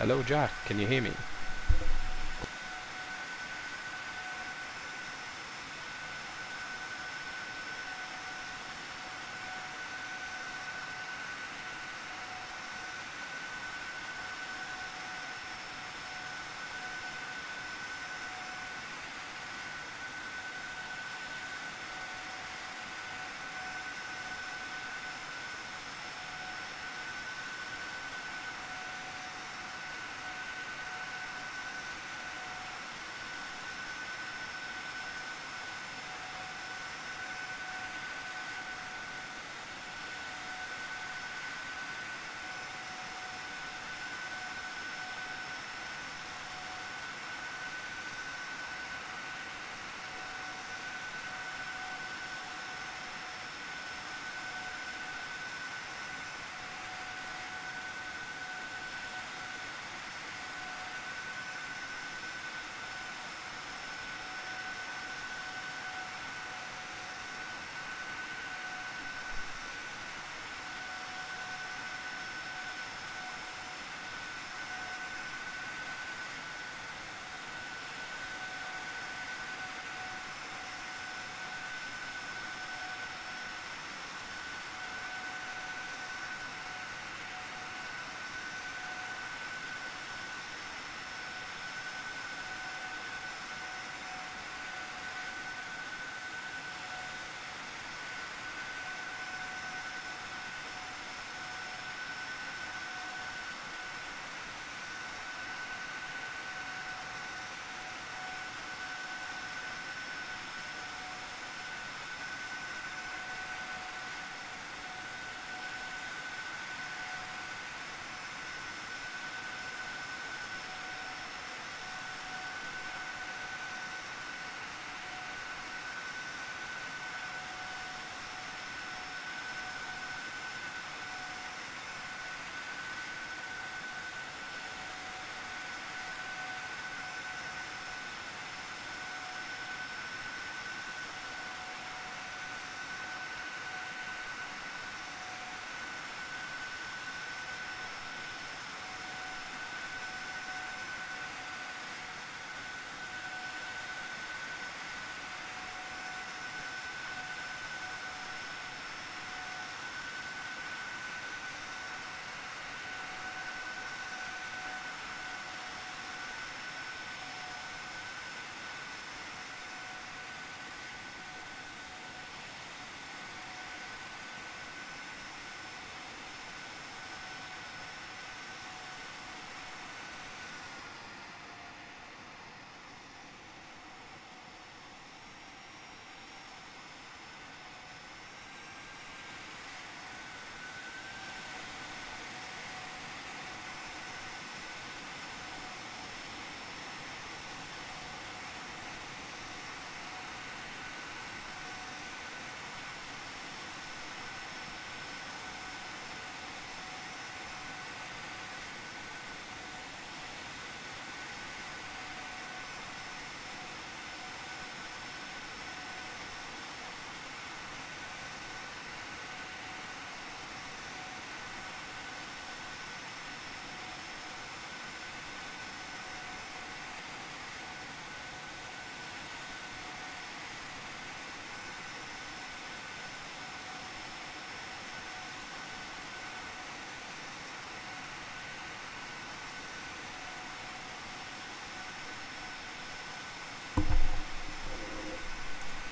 Hello, Jack. Can you hear me?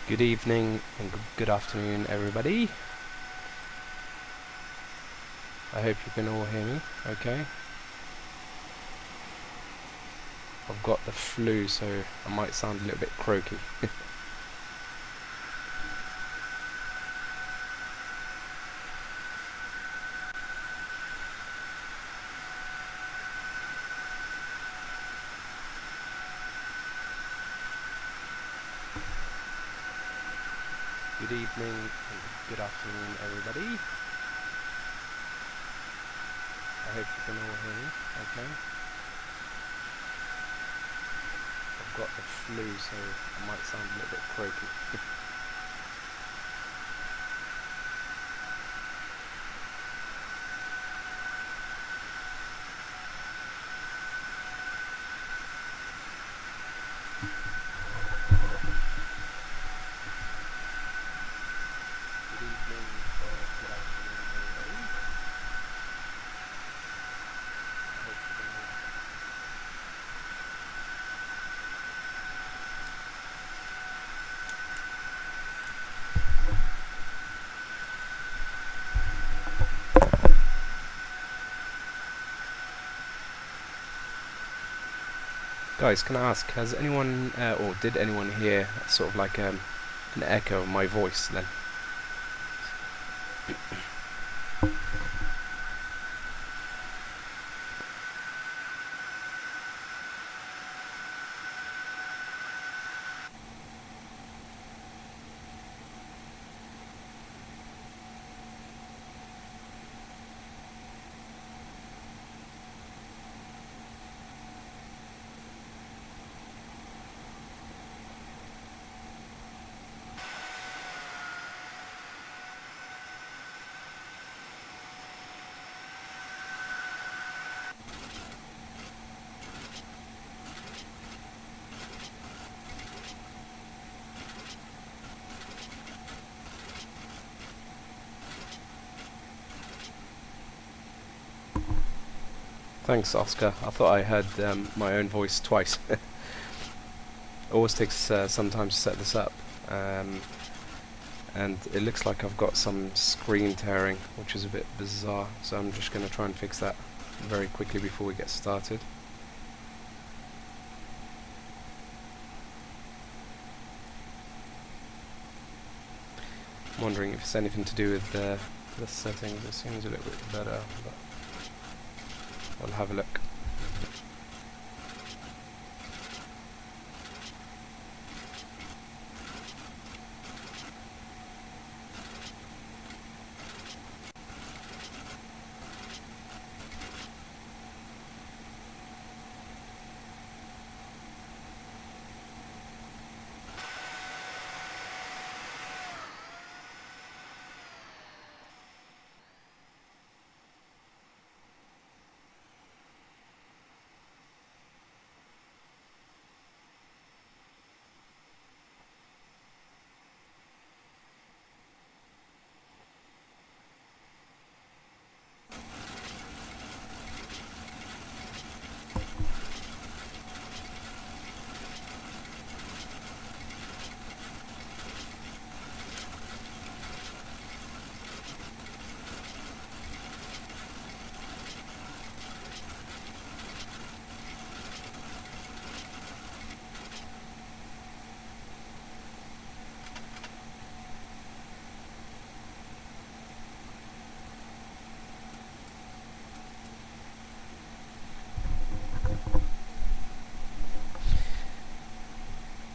Good evening and good afternoon, everybody. I hope you can all hear me okay. I've got the flu, so I might sound a little bit croaky. Good evening and good afternoon, everybody. I hope you can all hear me okay. I've got the flu, so I might sound a little bit croaky. Guys, can I ask, has anyone, or did anyone hear sort of like an echo of my voice then? Thanks, Oscar. I thought I heard my own voice twice. It always takes some time to set this up. And it looks like I've got some screen tearing, which is a bit bizarre, so I'm just going to try and fix that very quickly before we get started. I'm wondering if it's anything to do with the settings. It seems a little bit better, but I'll have a look.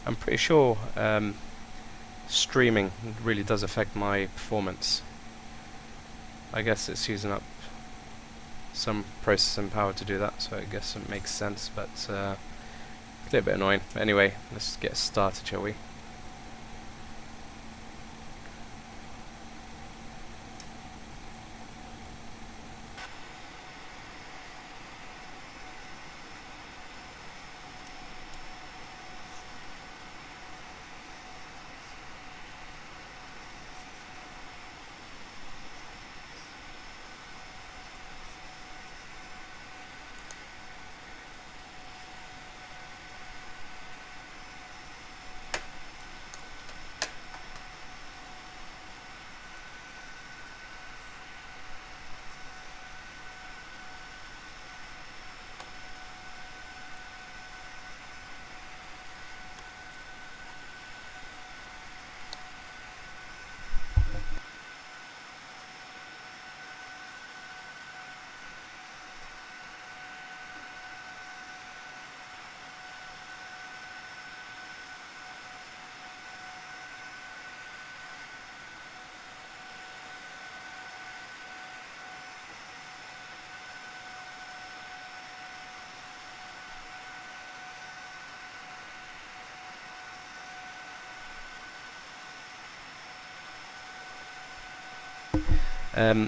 I'm pretty sure streaming really does affect my performance. I guess it's using up some processing power to do that, so I guess it makes sense, but a little bit annoying. But anyway, let's get started, shall we?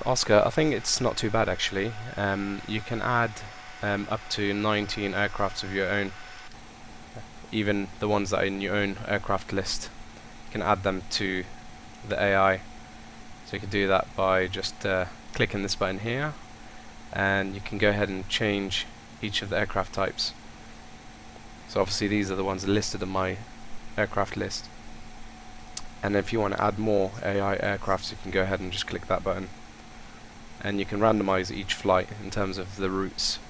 Oscar, I think it's not too bad actually. You can add up to 19 aircrafts of your own, even the ones that are in your own aircraft list. You can add them to the AI. So you can do that by just clicking this button here, and you can go ahead and change each of the aircraft types. So obviously these are the ones listed on my aircraft list. And if you want to add more AI aircrafts, you can go ahead and just click that button. And you can randomize each flight in terms of the routes.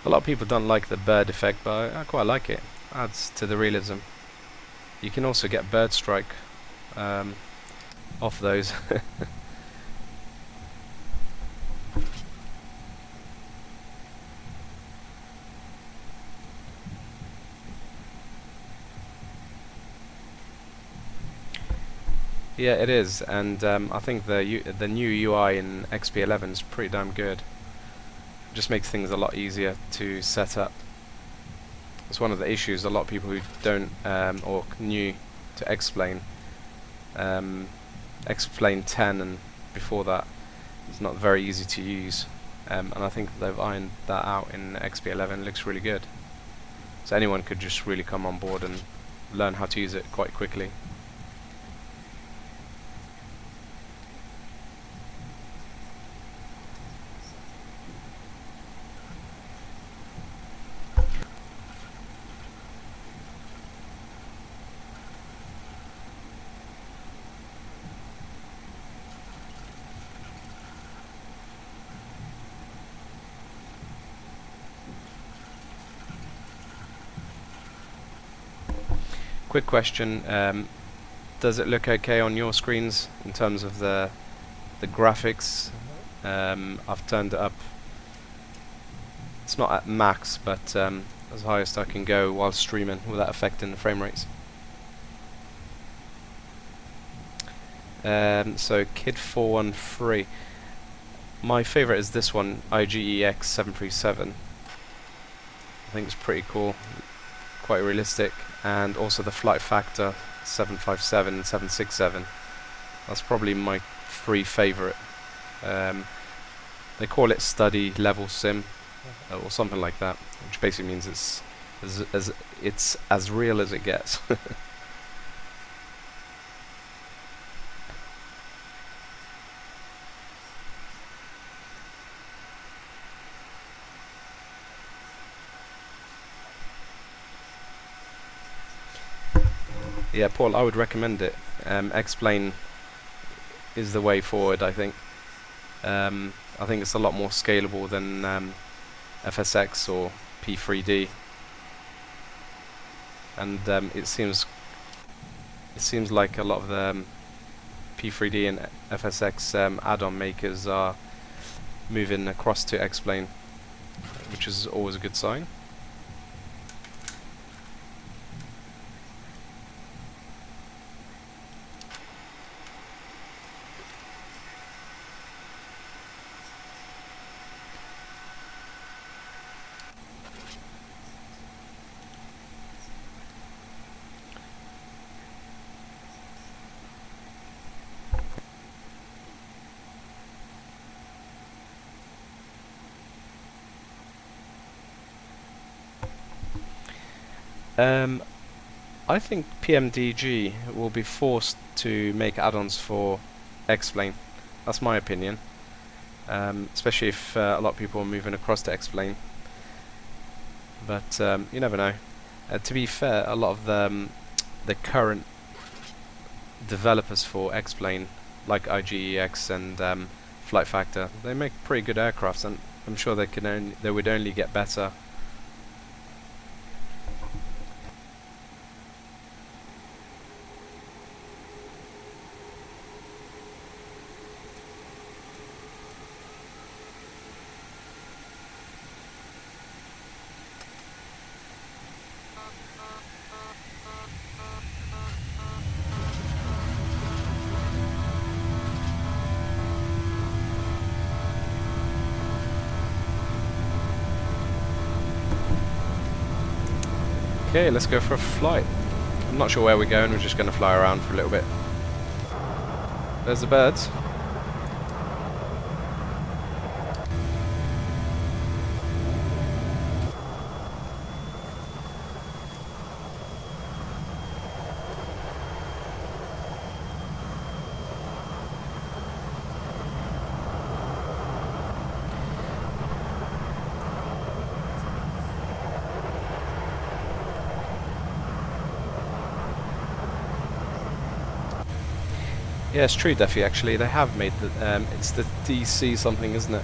A lot of people don't like the bird effect, but I quite like it. Adds to the realism. You can also get bird strike off those. Yeah, it is, and I think the new UI in XP11 is pretty damn good. It just makes things a lot easier to set up. It's one of the issues a lot of people who don't or new to Explain, Explain 10 and before that, it's not very easy to use, and I think they've ironed that out in XP11. It looks really good, so anyone could just really come on board and learn how to use it quite quickly. Quick question, does it look okay on your screens in terms of the graphics? I've turned it up, it's not at max, but as high as I can go while streaming without affecting the frame rates. So Kid 413, my favourite is this one, IGEX 737. I think it's pretty cool, quite realistic, and also the Flight Factor 757 and 767. That's probably my three favourite. They call it study level sim or something like that, which basically means it's as real as it gets. Yeah, Paul, I would recommend it. Explain is the way forward, I think. I think it's a lot more scalable than FSX or P3D, and it seems like a lot of the P3D and FSX add-on makers are moving across to Explain, which is always a good sign. I think PMDG will be forced to make add-ons for Explain. That's my opinion. Especially if a lot of people are moving across to Explain. But you never know. To be fair, a lot of the current developers for Explain, like IGEX and Flight Factor, they make pretty good aircrafts, and I'm sure they would only get better. Okay, let's go for a flight. I'm not sure where we're going, we're just going to fly around for a little bit. There's the birds. Yeah, it's true, Duffy, actually. They have made the... it's the DC something, isn't it?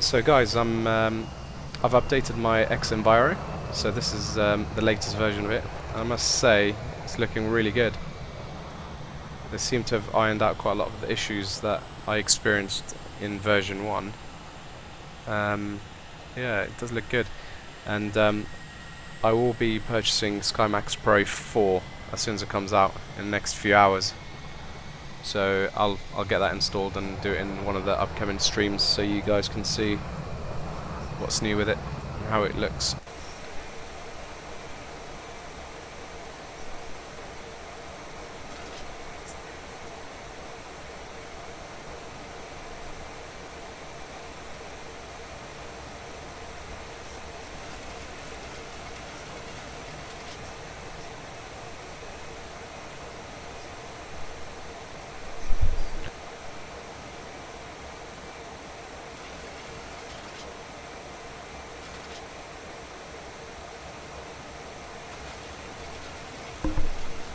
So guys, I've updated my X-Enviro, so this is the latest version of it. I must say, it's looking really good. They seem to have ironed out quite a lot of the issues that I experienced in version 1. Yeah, it does look good. And I will be purchasing SkyMax Pro 4 as soon as it comes out in the next few hours. So I'll get that installed and do it in one of the upcoming streams so you guys can see what's new with it and how it looks.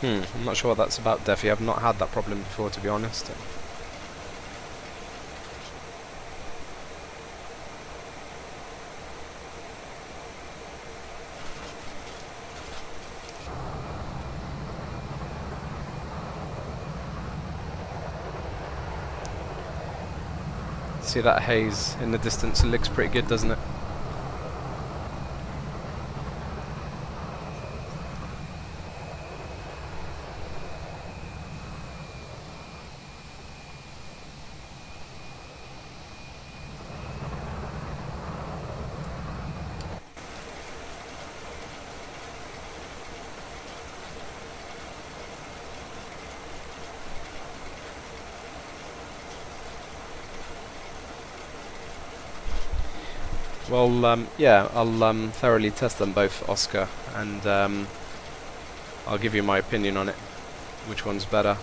I'm not sure what that's about, Defy. I've not had that problem before, to be honest. See that haze in the distance? It looks pretty good, doesn't it? Well, yeah, I'll thoroughly test them both, Oscar, and I'll give you my opinion on it, which one's better.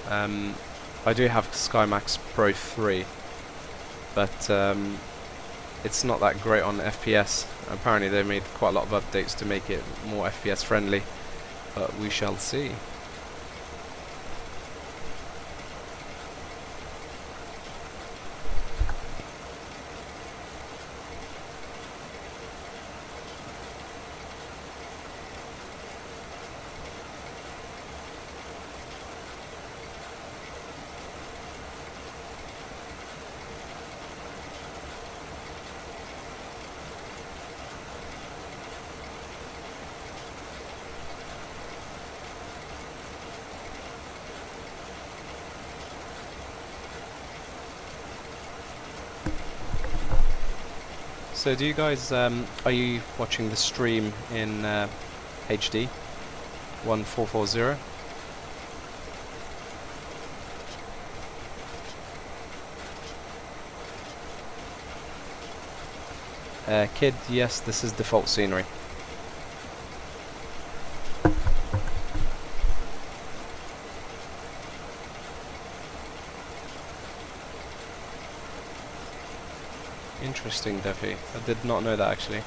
I do have SkyMax Pro 3, but it's not that great on FPS. Apparently they made quite a lot of updates to make it more FPS friendly, but we shall see. So do you guys, are you watching the stream in HD 1440? Kid, yes, this is default scenery. Interesting, Defy. I did not know that actually.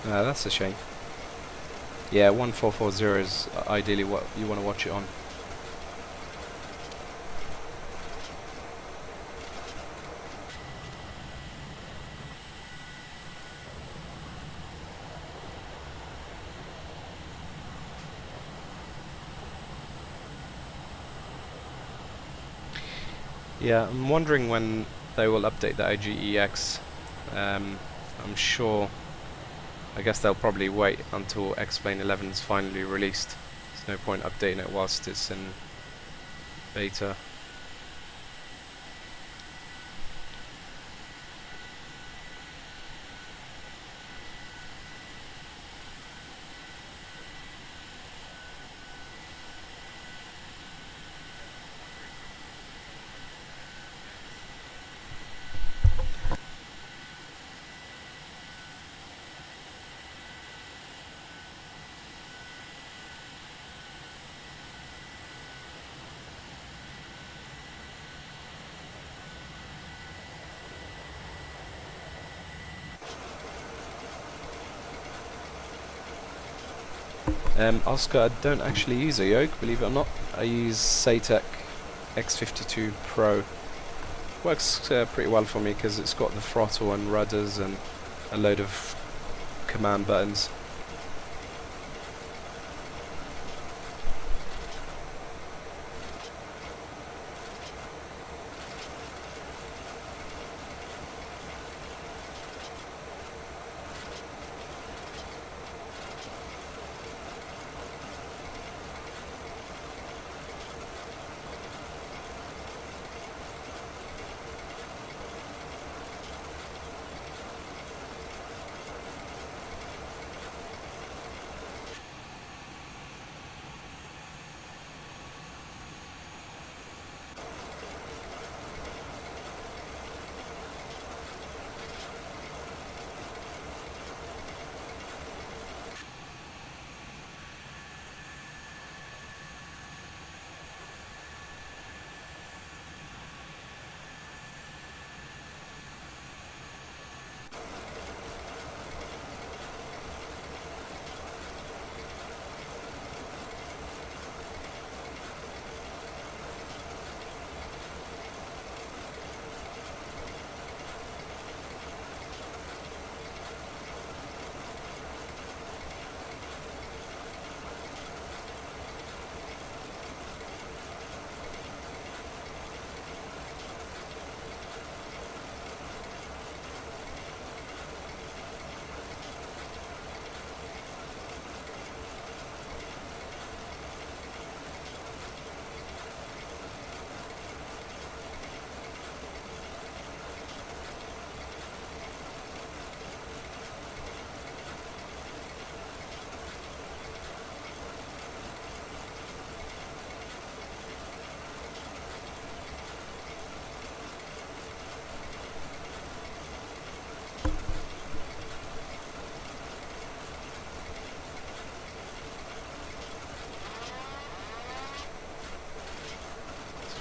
That's a shame. Yeah, 1440 is ideally what you want to watch it on. Yeah, I'm wondering when they will update the IGEX. I'm sure. I guess they'll probably wait until X-Plane 11 is finally released. There's no point updating it whilst it's in beta. Oscar, I don't actually use a yoke, believe it or not. I use Satec X52 Pro. Works pretty well for me because it's got the throttle and rudders and a load of command buttons.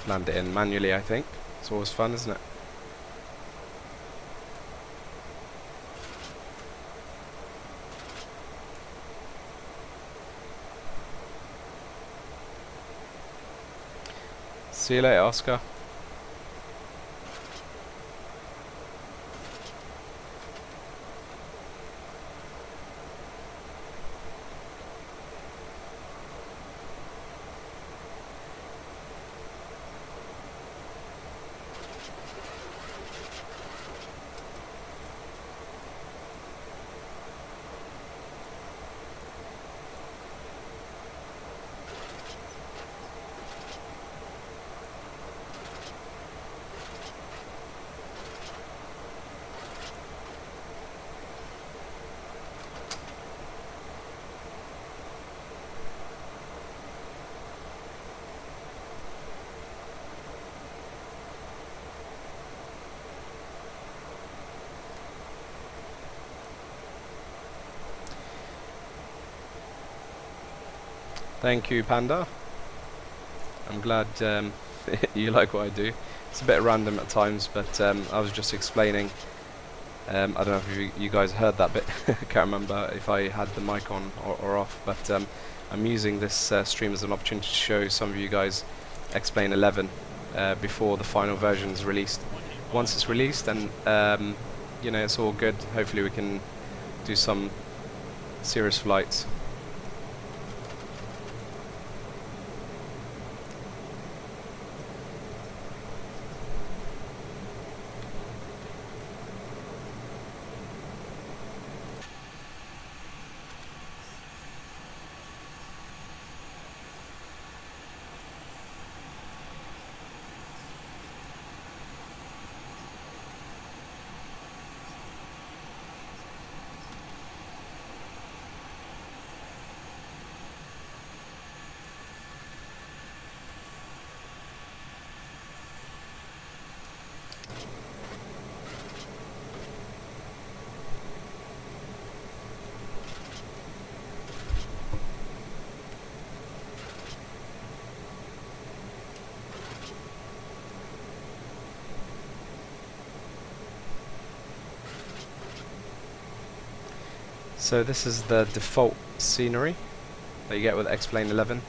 Land it in manually, I think. It's always fun, isn't it? See you later, Oscar. Thank you, Panda. I'm glad you like what I do. It's a bit random at times, but I was just explaining I don't know if you guys heard that bit. I can't remember if I had the mic on or off, but I'm using this stream as an opportunity to show some of you guys Explain 11 before the final version is released. Once it's released, and you know, it's all good. Hopefully we can do some serious flights. So this is the default scenery that you get with Explain 11.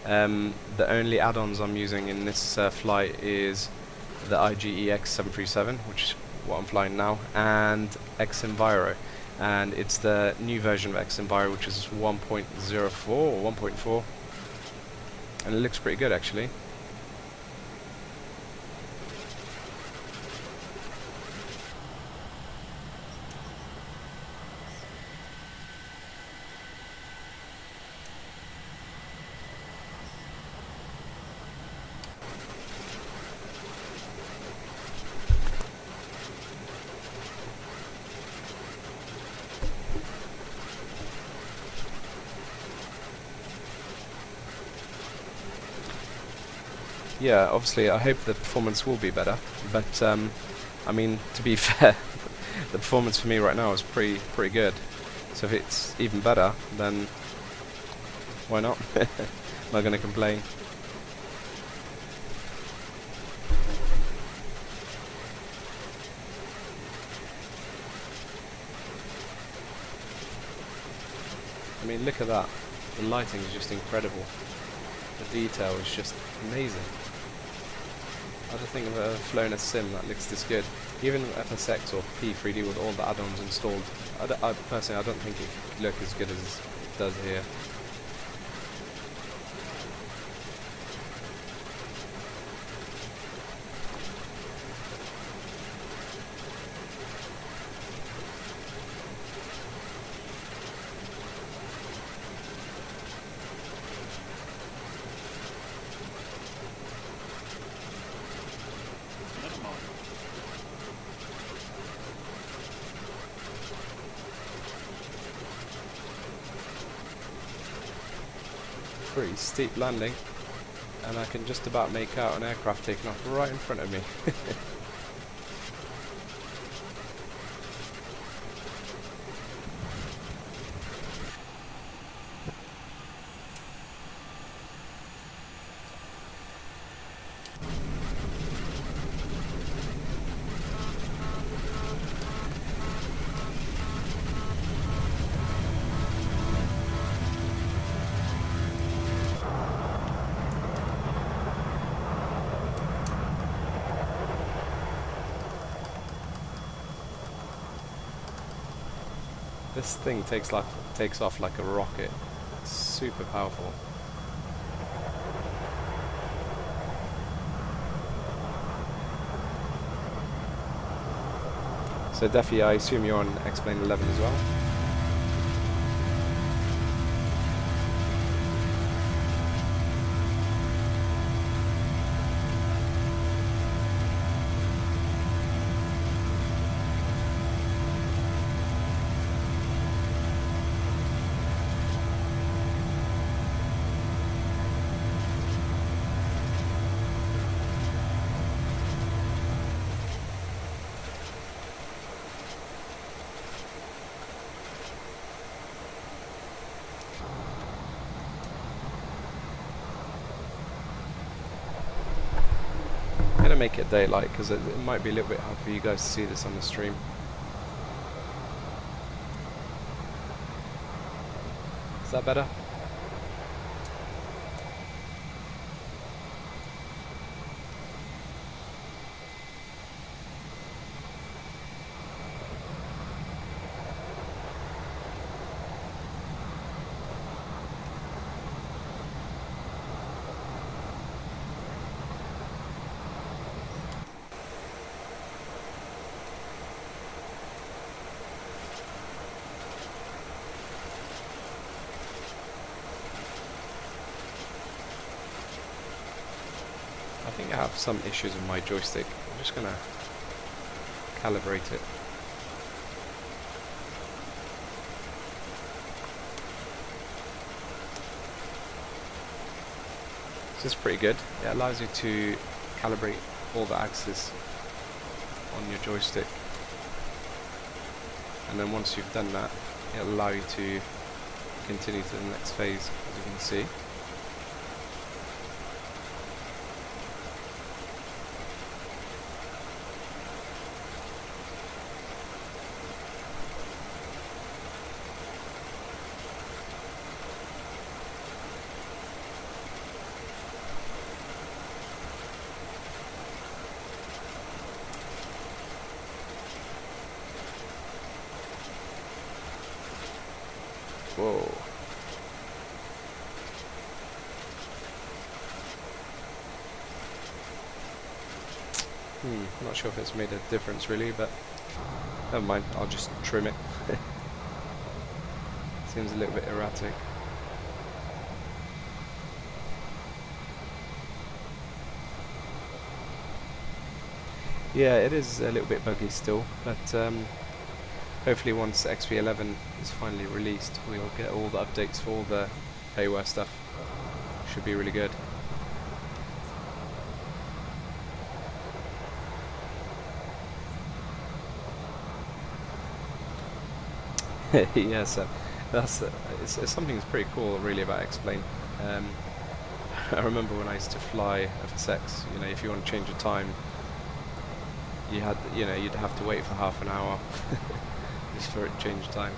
The only add-ons I'm using in this flight is the IGEX 737, which is what I'm flying now, and X-Enviro. And it's the new version of X-Enviro, which is 1.04 or 1.4. And it looks pretty good, actually. Yeah, obviously I hope the performance will be better, but I mean, to be fair, the performance for me right now is pretty good. So if it's even better, then why not? I'm not going to complain. I mean, look at that. The lighting is just incredible. The detail is just amazing. I don't think I've ever flown a sim that looks this good. Even FSX or P3D with all the add-ons installed, personally I don't think it could look as good as it does here. Pretty steep landing, and I can just about make out an aircraft taking off right in front of me. This thing takes off like a rocket. It's super powerful. So Defi, I assume you're on Explain 11 as well? I'm gonna make it daylight because it might be a little bit hard for you guys to see this on the stream. that better? I think I have some issues with my joystick. I'm just gonna calibrate it. This is pretty good. It allows you to calibrate all the axes on your joystick, and then once you've done that, it'll allow you to continue to the next phase, as you can see. Whoa. I'm not sure if it's made a difference really, but never mind, I'll just trim it. Seems a little bit erratic. Yeah, it is a little bit buggy still, but hopefully once XP11 is finally released, we'll get all the updates for all the payware stuff. Should be really good. Yeah, so that's it's something that's pretty cool really about X-Plane. I remember when I used to fly FSX, you know, if you want to change the time, you'd have to wait for half an hour just for it to change time.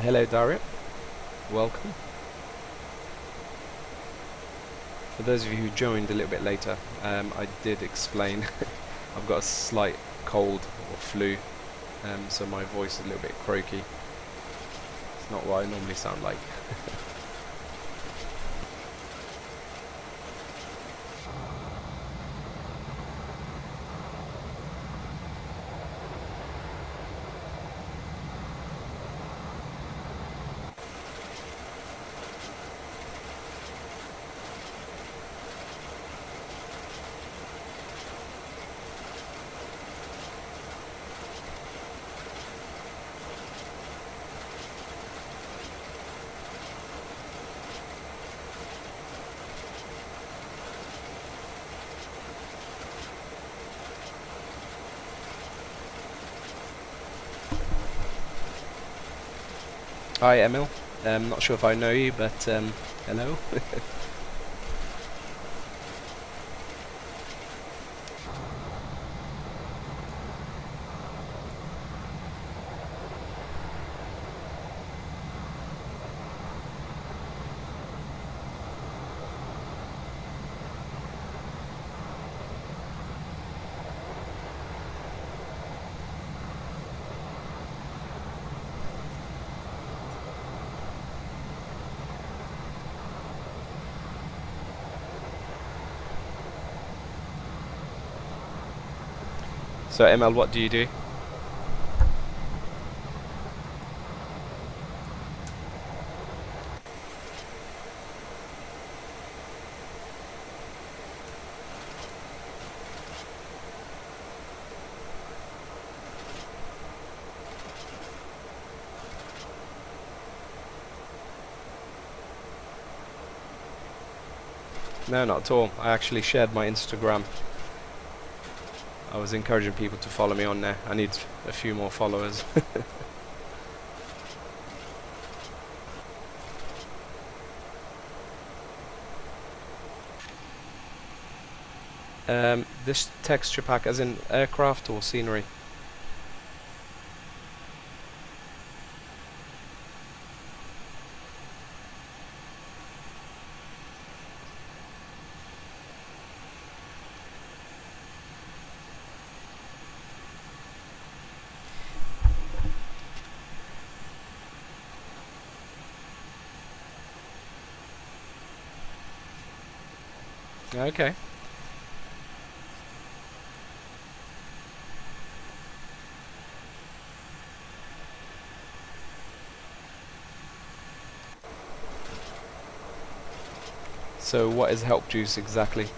Hello Daria, welcome. For those of you who joined a little bit later, I did explain I've got a slight cold or flu, so my voice is a little bit croaky. It's not what I normally sound like. Hi Emil, not sure if I know you, but hello. So ML, what do you do? No, not at all. I actually shared my Instagram. I was encouraging people to follow me on there. I need a few more followers. This texture pack as in aircraft or scenery? Okay. So what is help juice exactly?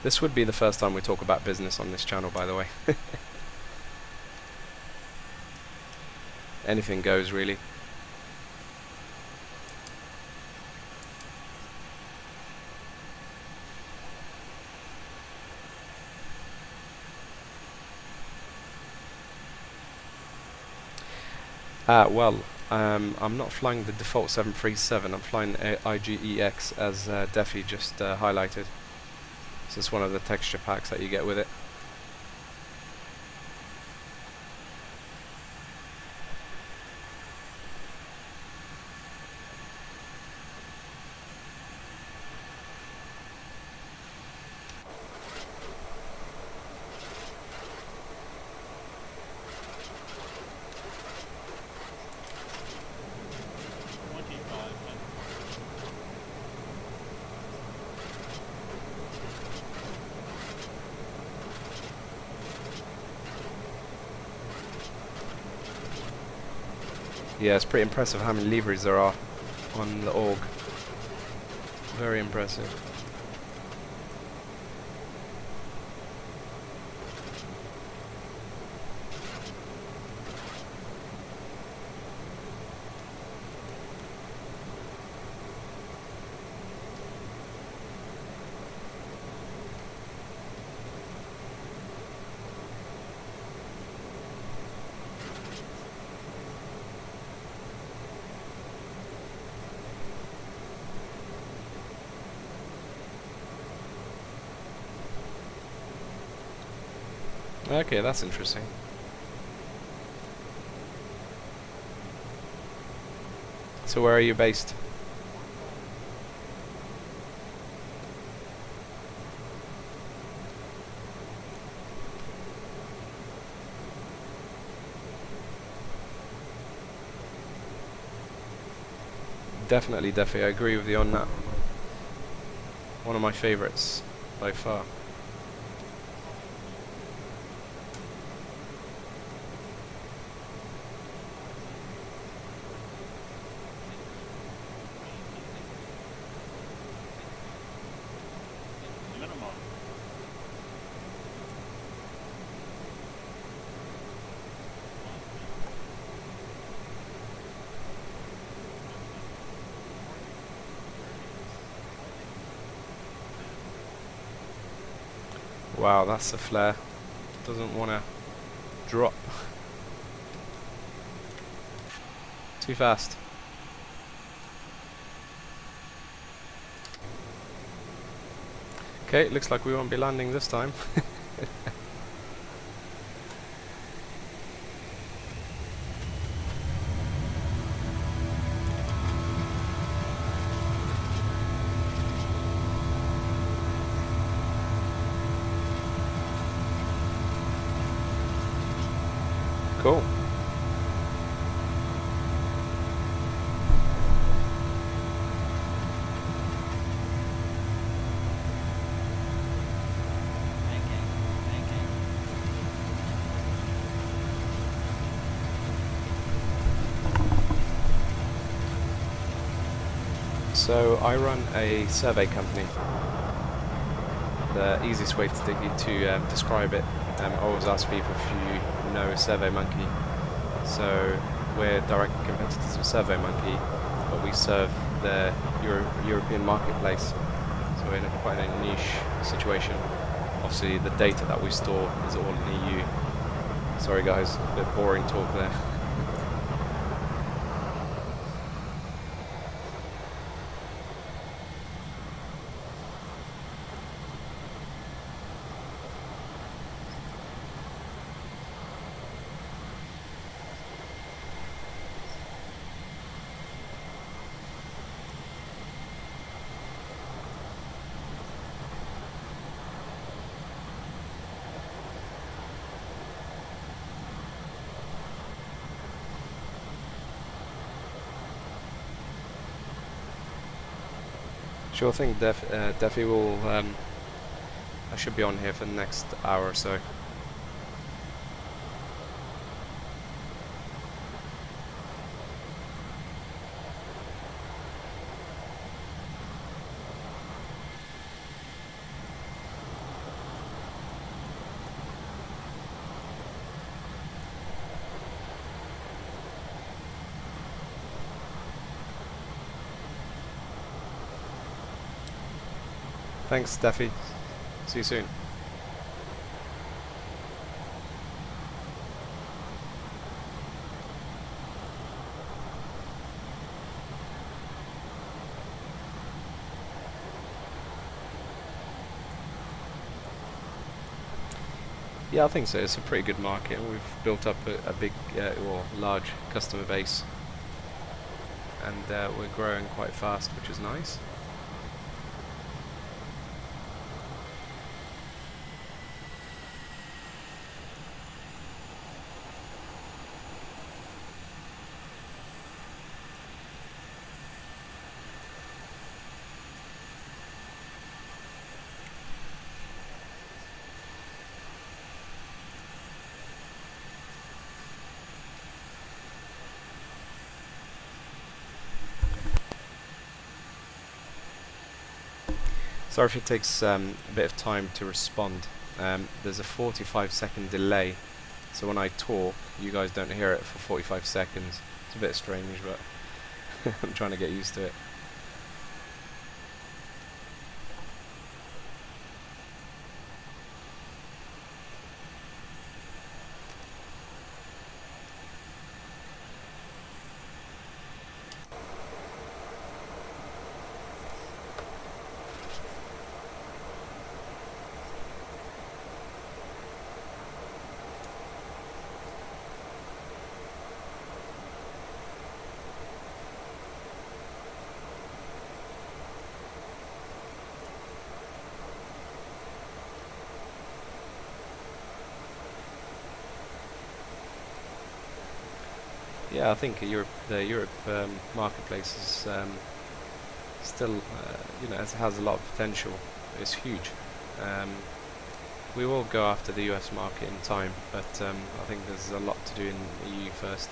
This would be the first time we talk about business on this channel, by the way. Anything goes, really. Well, I'm not flying the default 737. I'm flying IGEX as Defi just highlighted. So it's one of the texture packs that you get with it. Yeah, it's pretty impressive how many levers there are on the org. Very impressive. Okay, that's interesting. So where are you based? Definitely, I agree with you on that. One of my favorites by far. Wow, that's a flare. Doesn't want to drop. Too fast. Okay, looks like we won't be landing this time. Cool. So I run a survey company. the easiest way to describe it, I always ask people if you know SurveyMonkey. So we're direct competitors of SurveyMonkey, but we serve the European marketplace. So we're in quite a niche situation. Obviously, the data that we store is all in EU. Sorry guys, a bit boring talk there. Sure thing, Defi will. I should be on here for the next hour or so. Thanks, Defi. See you soon. Yeah, I think so. It's a pretty good market, and we've built up a big, or large customer base, and we're growing quite fast, which is nice. Sorry if it takes a bit of time to respond. There's a 45-second delay, so when I talk, you guys don't hear it for 45 seconds. It's a bit strange, but I'm trying to get used to it. Yeah, I think the Europe marketplace is still, it has a lot of potential. It's huge. We will go after the US market in time, but I think there's a lot to do in the EU first.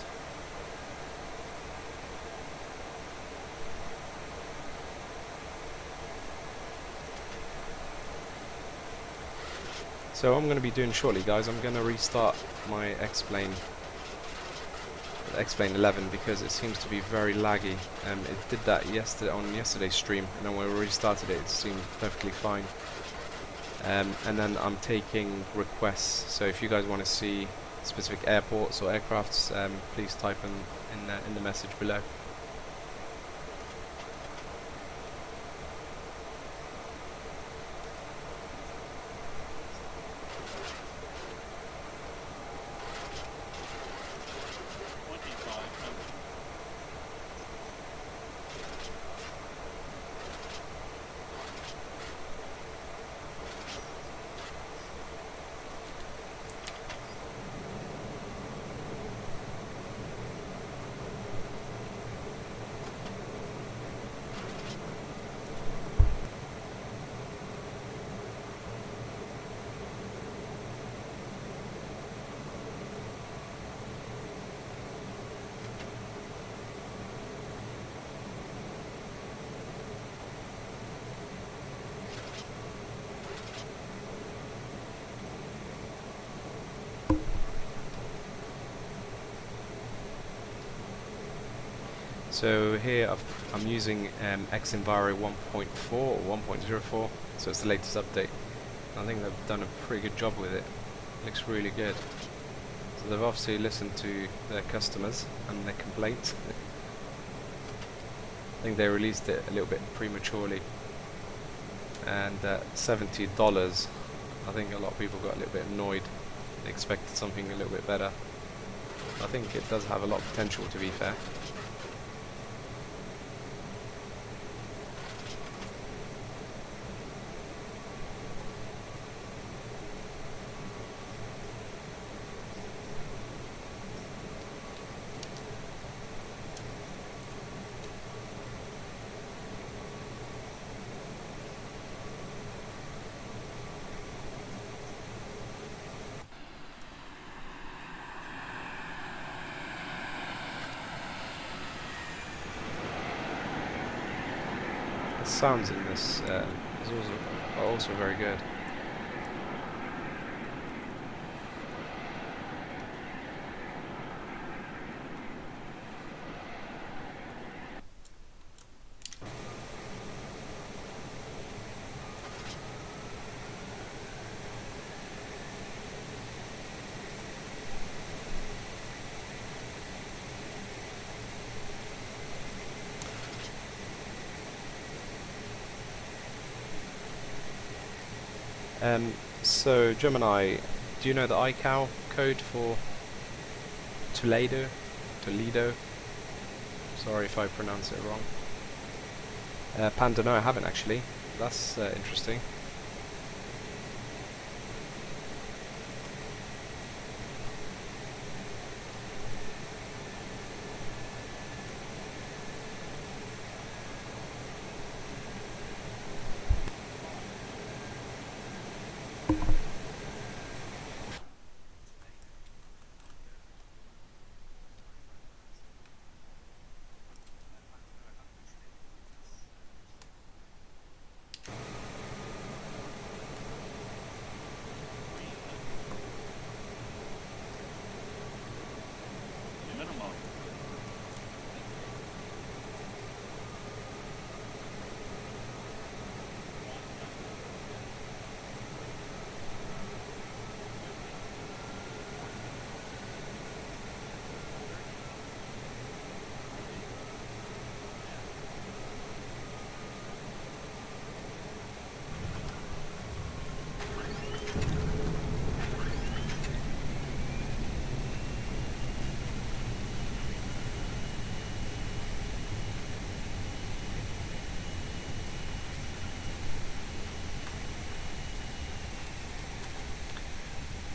So what I'm going to be doing shortly, guys, I'm going to restart my Explain 11 because it seems to be very laggy. It did that on yesterday's stream, and then when we restarted it, it seemed perfectly fine. And then I'm taking requests, so if you guys want to see specific airports or aircrafts, please type in the message below. So here I'm using Xenviro 1.4 or 1.04, so it's the latest update. I think they've done a pretty good job with it. It looks really good. So they've obviously listened to their customers and their complaints. I think they released it a little bit prematurely. And at $70, I think a lot of people got a little bit annoyed. They expected something a little bit better. I think it does have a lot of potential, to be fair. The sounds in this are also very good. So Gemini, do you know the iCal code for Toledo? Toledo? Sorry if I pronounce it wrong. Panda, no, I haven't actually. That's interesting.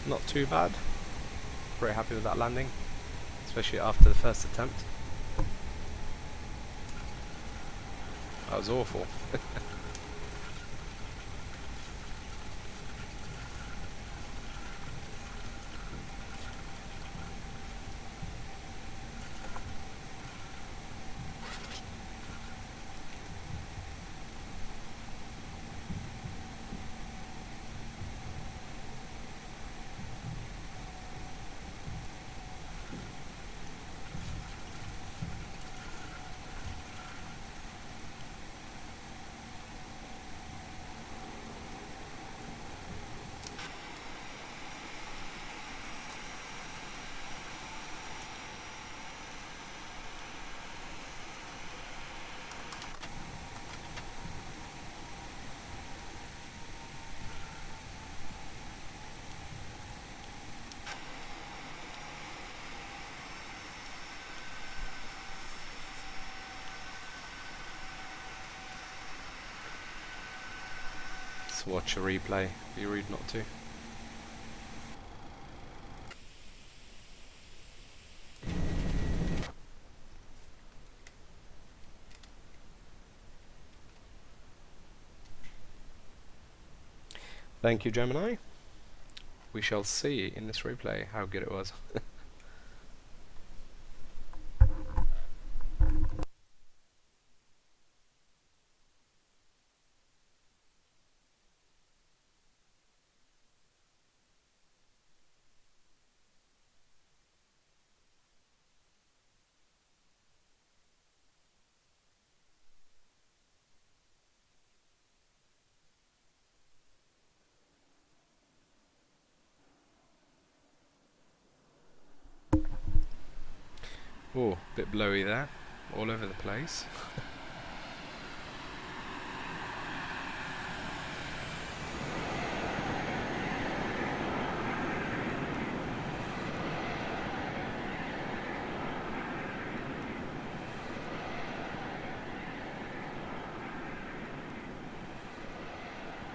Not too bad. Pretty happy with that landing, especially after the first attempt. That was awful. Let's watch a replay. Be rude not to. Thank you, Gemini. We shall see in this replay how good it was. Oh, bit blowy there, all over the place.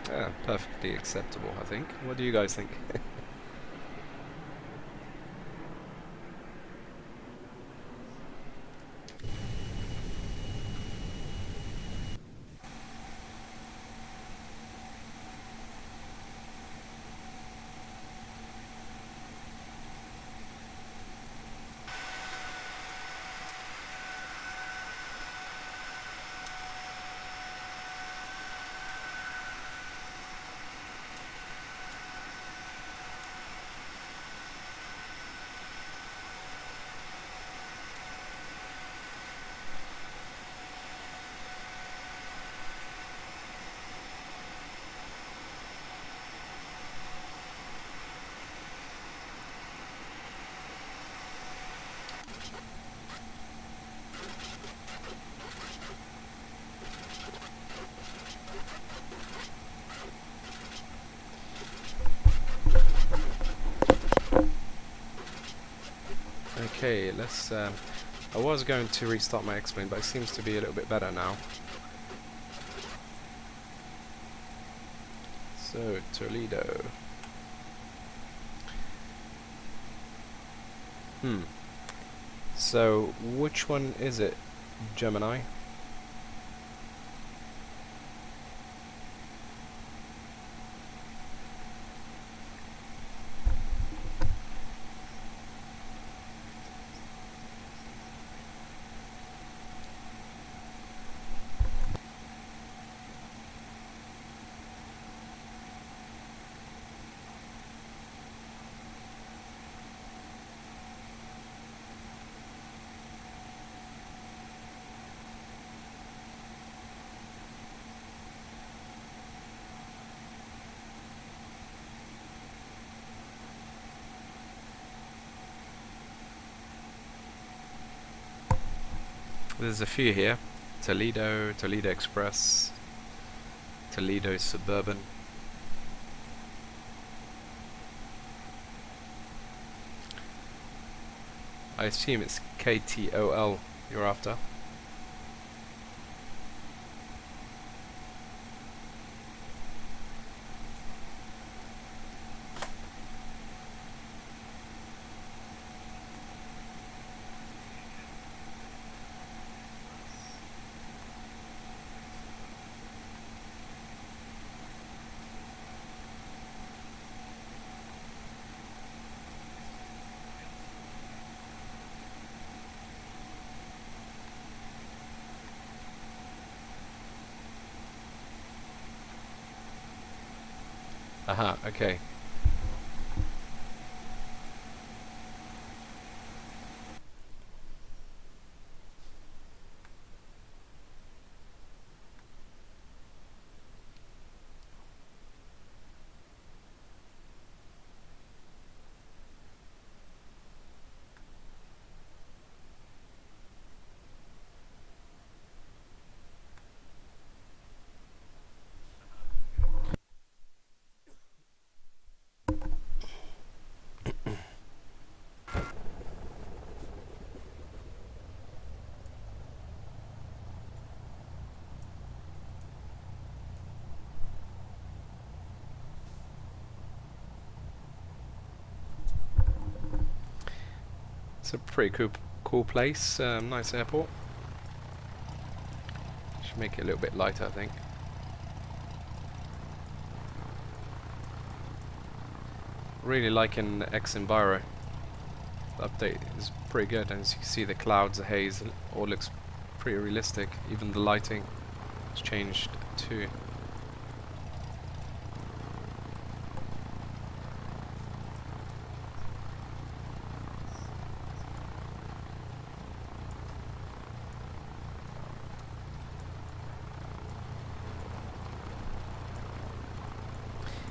Yeah, perfectly acceptable, I think. What do you guys think? Okay, let's. I was going to restart my X-Plane, but it seems to be a little bit better now. So, Toledo. So, which one is it, Gemini? There's a few here. Toledo, Toledo Express, Toledo Suburban. I assume it's KTOL you're after. Aha, okay. It's a pretty cool place. Nice airport. Should make it a little bit lighter, I think. Really liking X-Enviro. The update is pretty good, and as you can see, the clouds, the haze, all looks pretty realistic. Even the lighting has changed too.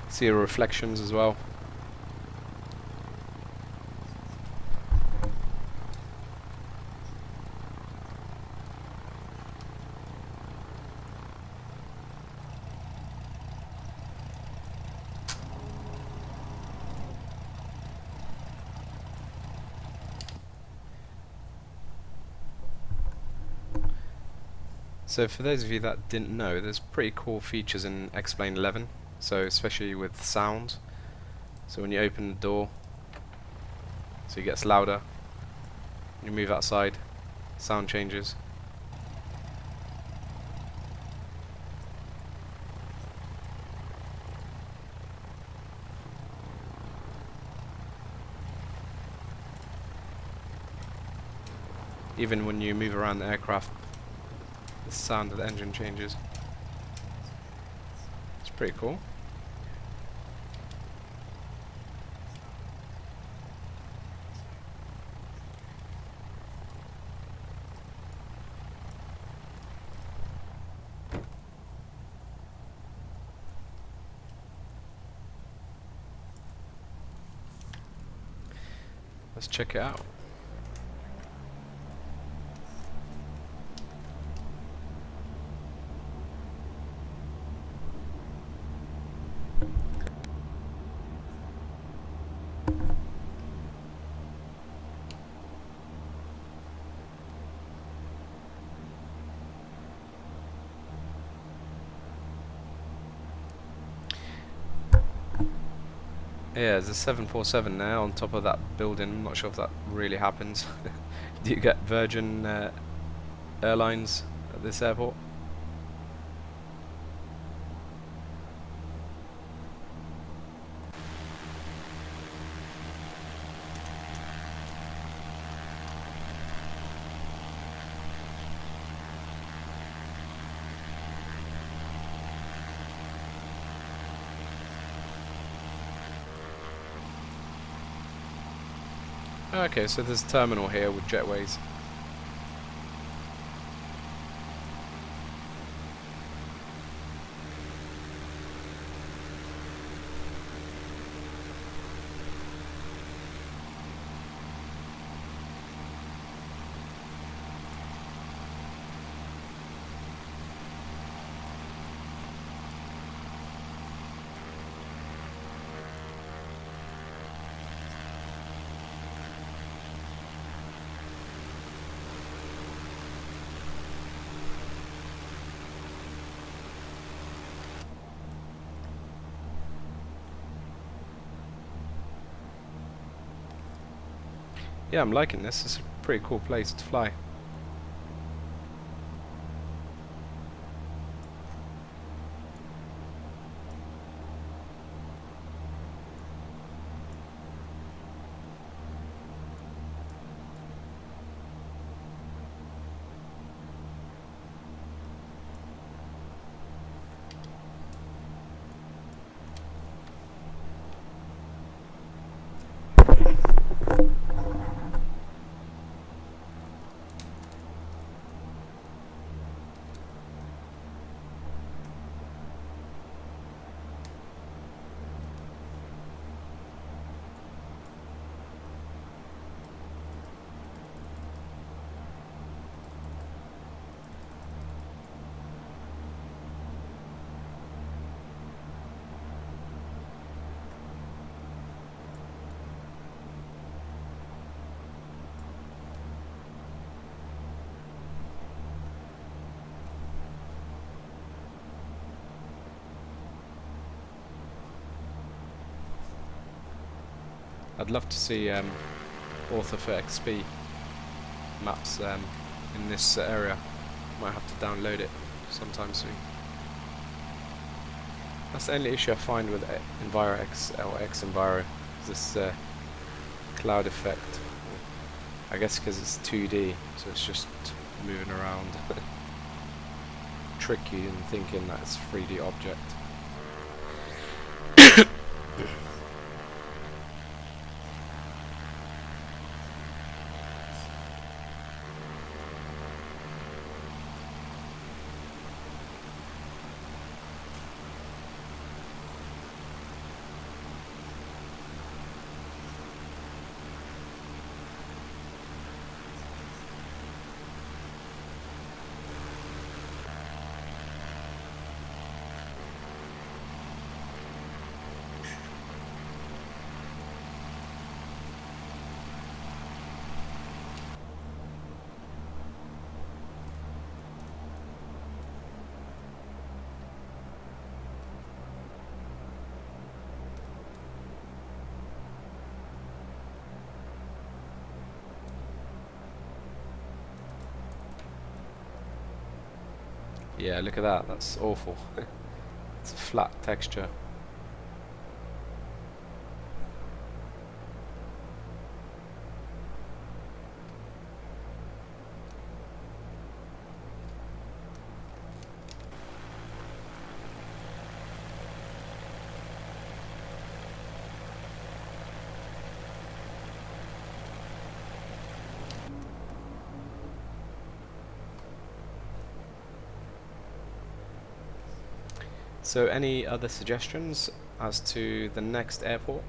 See the reflections as well. So for those of you that didn't know, there's pretty cool features in X-Plane 11, so especially with sound. So when you open the door, so it gets louder, you move outside, sound changes. Even when you move around the aircraft, the sound of the engine changes. It's pretty cool. Let's check it out. Yeah, there's a 747 there on top of that building. I'm not sure if that really happens. Do you get Virgin Airlines at this airport? Okay, so there's a terminal here with jetways. Yeah, I'm liking this. It's a pretty cool place to fly. I'd love to see Author for XP maps in this area. Might have to download it sometime soon. That's the only issue I find with EnviroX or X-Enviro, is this cloud effect. I guess because it's 2D, so it's just moving around. Trick you in thinking that it's a 3D object. Yeah, look at that. That's awful. It's a flat texture. So any other suggestions as to the next airport?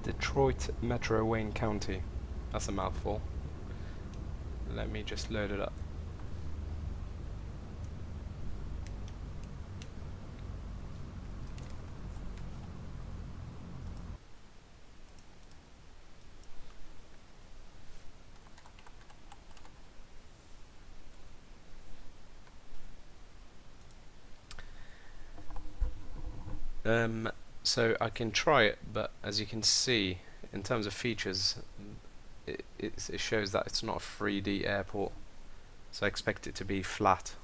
Detroit Metro Wayne County. That's a mouthful. Let me just load it up. So I can try it, but as you can see, in terms of features, it shows that it's not a 3D airport. So I expect it to be flat.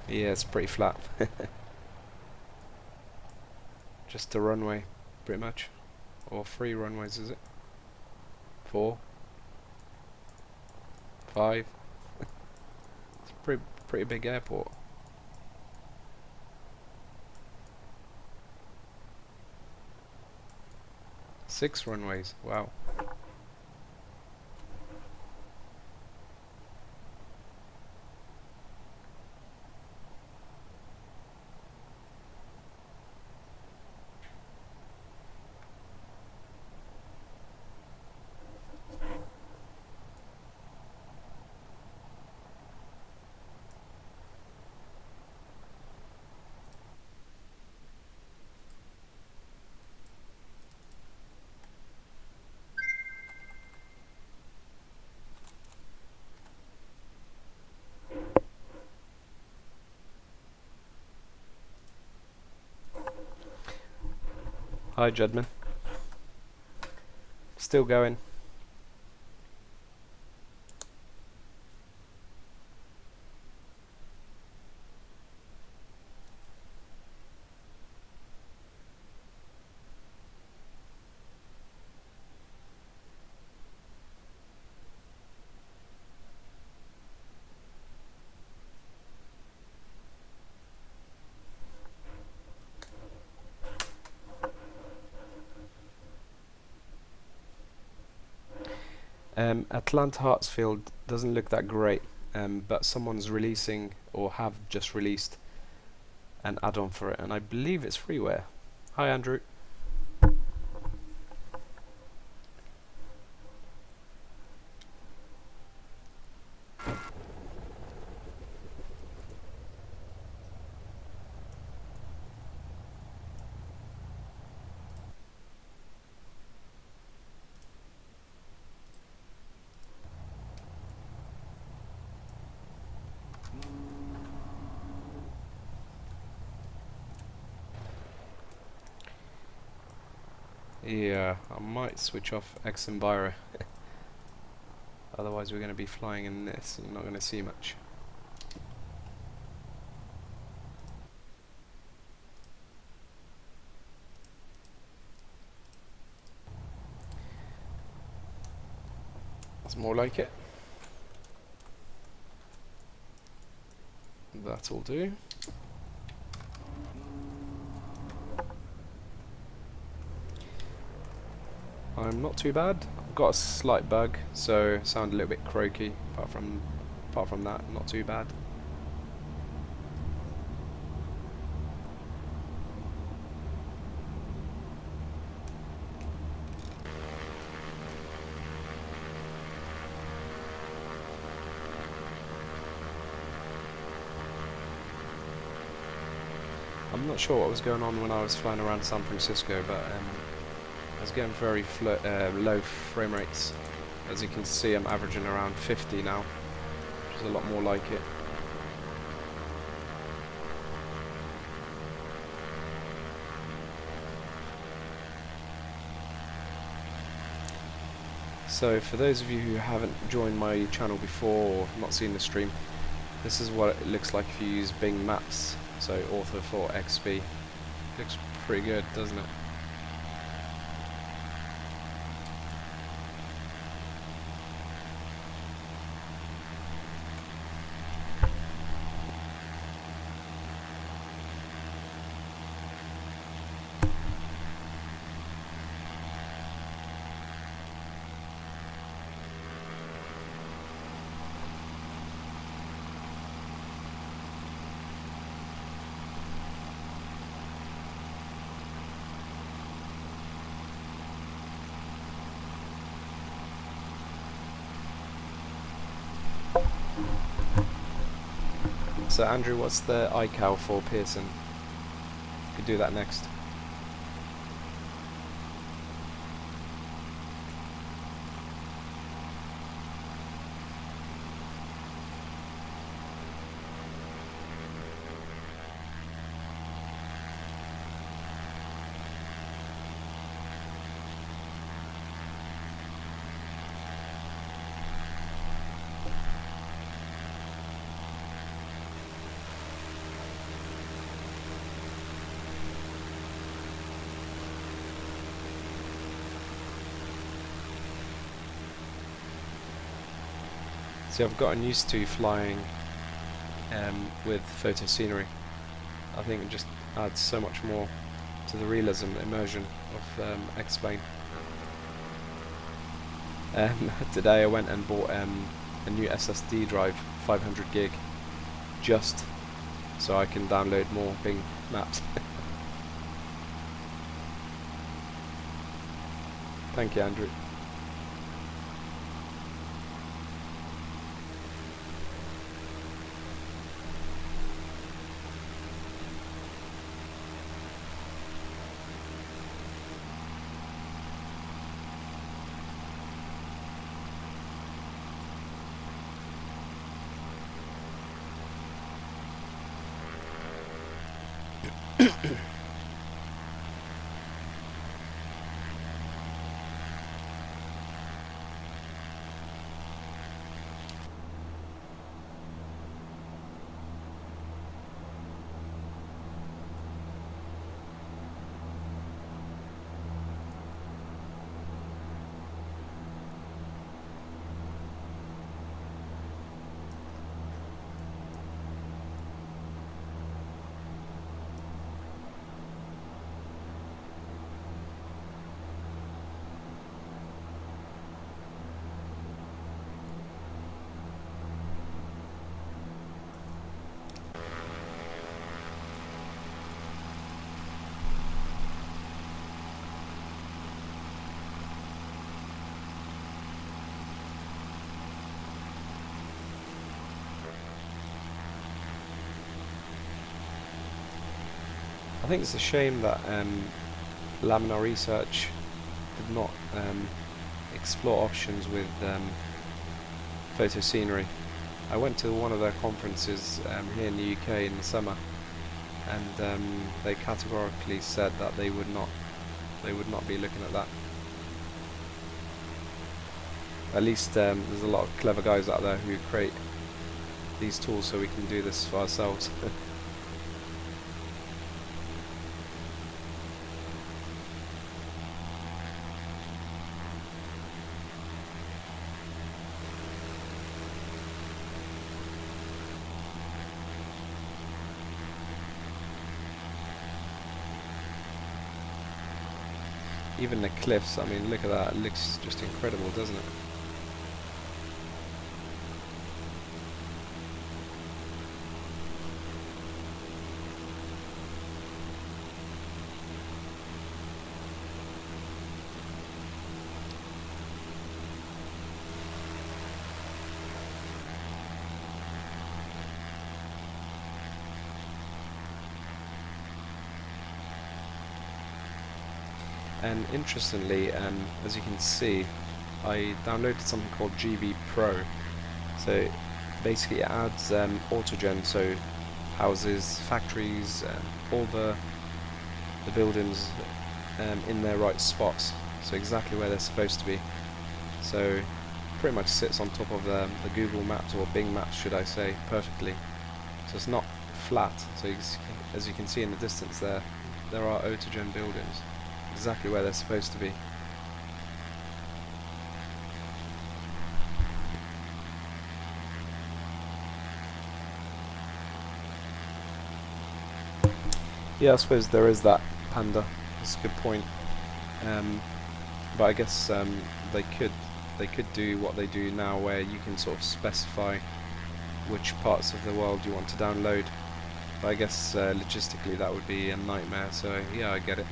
Yeah, it's pretty flat. Just a runway, pretty much. Or 3 runways, is it? 4? 5? It's a pretty big airport. 6 runways, wow. Hi, Judman. Still going. Atlanta Hartsfield doesn't look that great, but someone's releasing or have just released an add-on for it, and I believe it's freeware. Hi Andrew. Yeah, I might switch off X Enviro. Otherwise we're going to be flying in this and you're not going to see much. That's more like it. That'll do. I'm not too bad. I've got a slight bug, so sound a little bit croaky. Apart from that, not too bad. I'm not sure what was going on when I was flying around San Francisco, but I was getting very low frame rates. As you can see, I'm averaging around 50 now, which is a lot more like it. So for those of you who haven't joined my channel before or not seen the stream, this is what it looks like if you use Bing Maps, so Author for XB. Looks pretty good, doesn't it? So Andrew, what's the iCal for Pearson? You could do that next. See, I've gotten used to flying with photo scenery. I think it just adds so much more to the realism, immersion of X-Plane. Today I went and bought a new SSD drive, 500 gig, just so I can download more Bing Maps. Thank you, Andrew. I think it's a shame that Laminar Research did not explore options with photo scenery. I went to one of their conferences here in the UK in the summer, and they categorically said that they would not be looking at that. At least there's a lot of clever guys out there who create these tools so we can do this for ourselves. Even the cliffs, I mean, look at that, it looks just incredible, doesn't it? And interestingly, as you can see, I downloaded something called GB Pro. So basically it adds autogen, so houses, factories, all the buildings in their right spots, so exactly where they're supposed to be. So pretty much sits on top of the Google Maps, or Bing Maps should I say, perfectly. So it's not flat, so as you can see in the distance there are autogen buildings exactly where they're supposed to be. Yeah, I suppose there is that, Panda. That's a good point. But I guess they could do what they do now, where you can sort of specify which parts of the world you want to download. But I guess logistically that would be a nightmare. So yeah, I get it.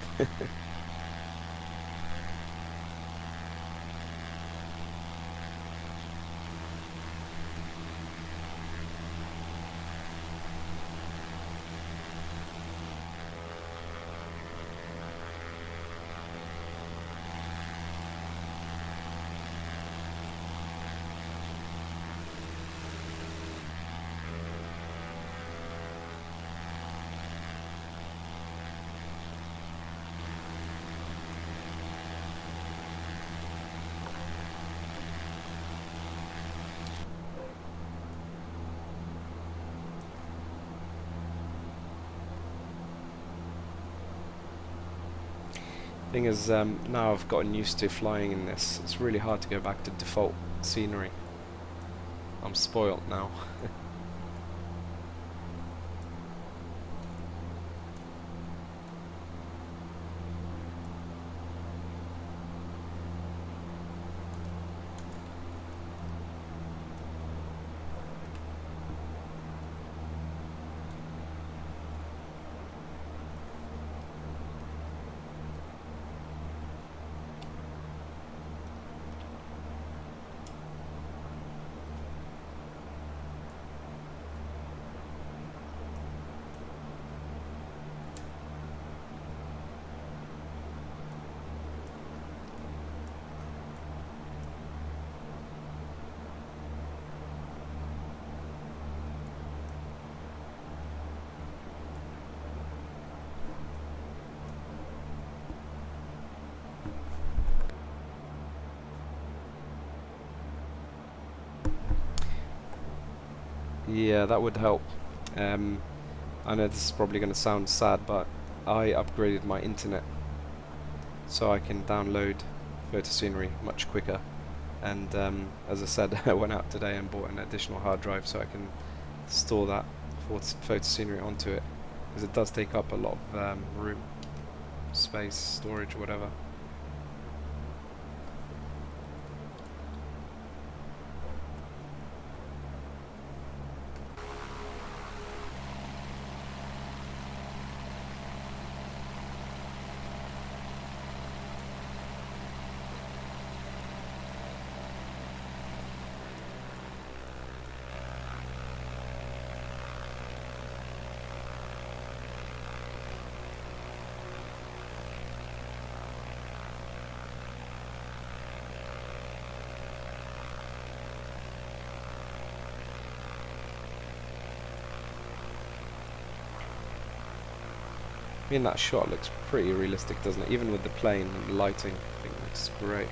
Thing is, now I've gotten used to flying in this, it's really hard to go back to default scenery. I'm spoilt now. Yeah, that would help. I know this is probably going to sound sad, but I upgraded my internet so I can download photo scenery much quicker. And as I said, I went out today and bought an additional hard drive so I can store that photo scenery onto it, because it does take up a lot of room, space, storage, whatever. I mean, that shot looks pretty realistic, doesn't it? Even with the plane and the lighting, I think it looks great.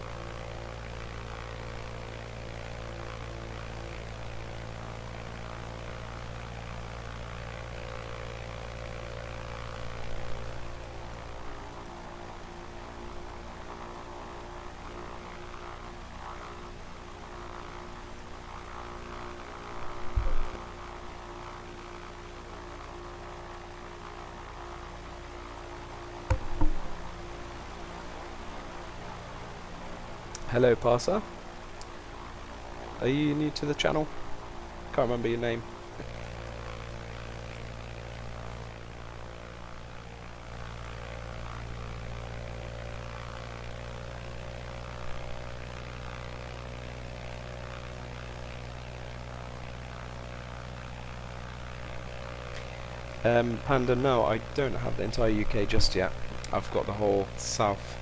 Hello, Parser. Are you new to the channel? Can't remember your name. Panda, no, I don't have the entire UK just yet. I've got the whole south,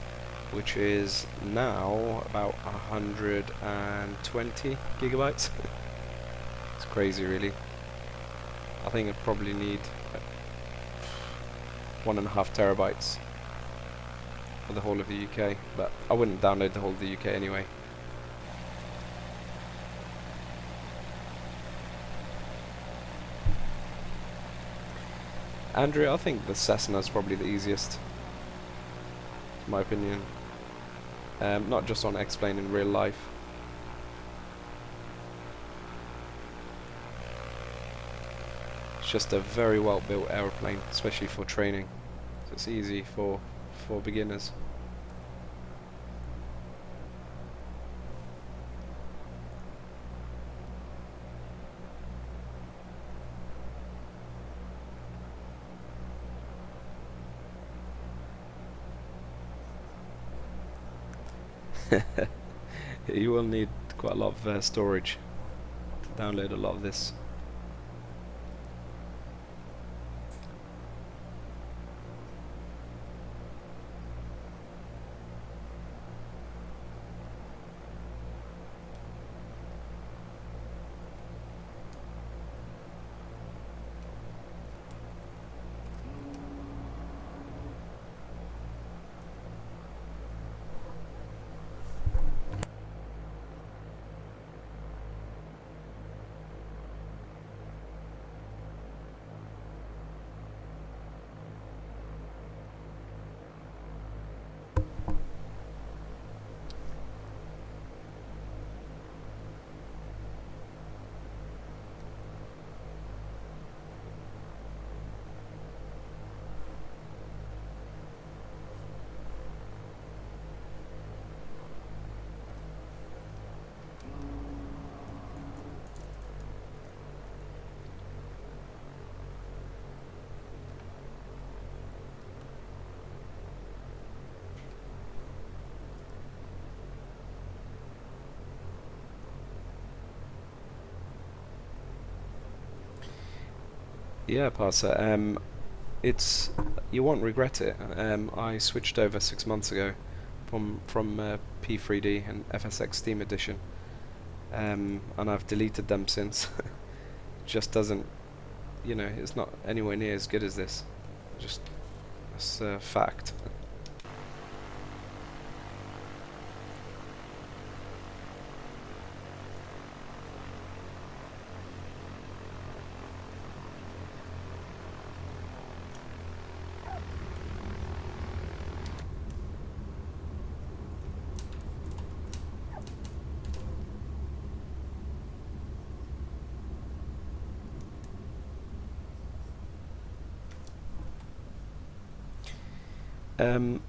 which is now about 120 gigabytes. It's crazy, really. I think I'd probably need 1.5 terabytes for the whole of the UK, but I wouldn't download the whole of the UK anyway. Andrew, I think the Cessna is probably the easiest, in my opinion. Not just on X-Plane in real life. It's just a very well built aeroplane, especially for training. So it's easy for beginners. You will need quite a lot of storage to download a lot of this. Yeah, Parser. It's you won't regret it. I switched over 6 months ago from P3D and FSX Steam Edition, and I've deleted them since. Just doesn't, it's not anywhere near as good as this. Just that's a fact.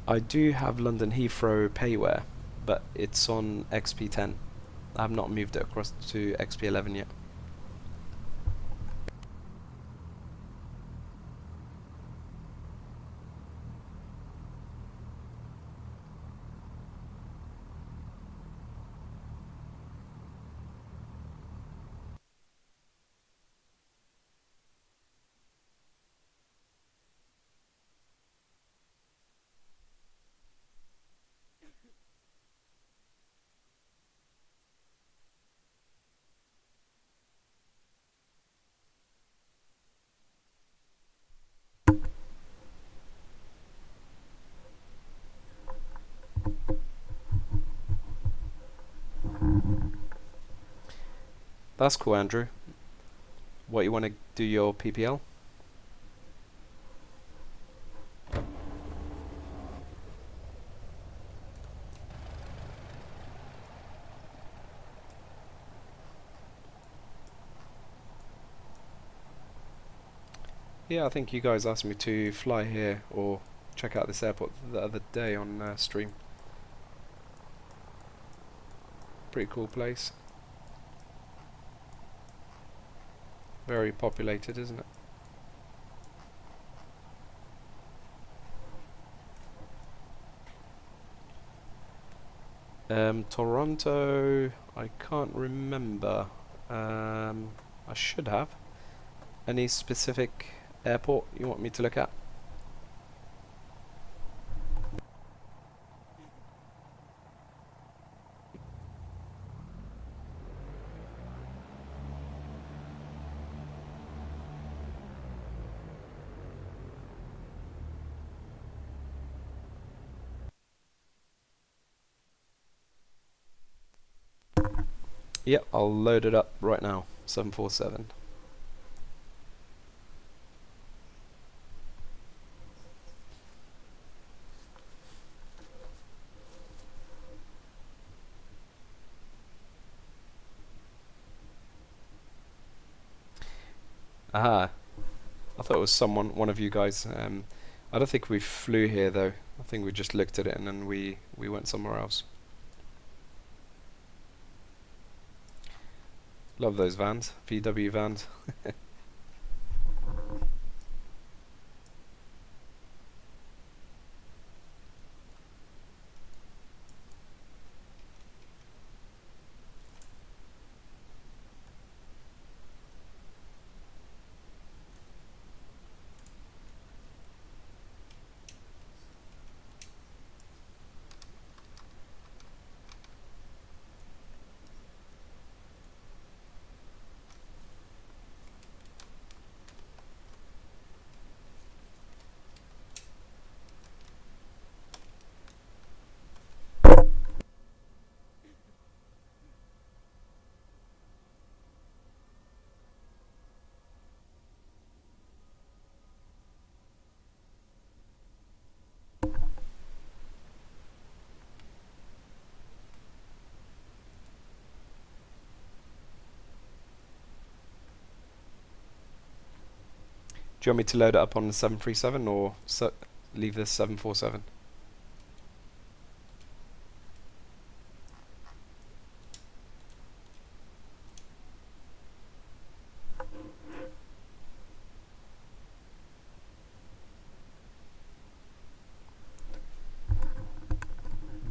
I do have London Heathrow payware, but it's on XP10. I have not moved it across to XP11 yet. That's cool, Andrew. What, you want to do your PPL? Yeah, I think you guys asked me to fly here or check out this airport the other day on stream. Pretty cool place. Very populated, isn't it? Toronto, I can't remember. I should have. Any specific airport you want me to look at? Yep, I'll load it up right now. 747. Aha, I thought it was one of you guys. I don't think we flew here though. I think we just looked at it and then we went somewhere else. Love those vans, VW vans. Do you want me to load it up on the 737 or leave this 747?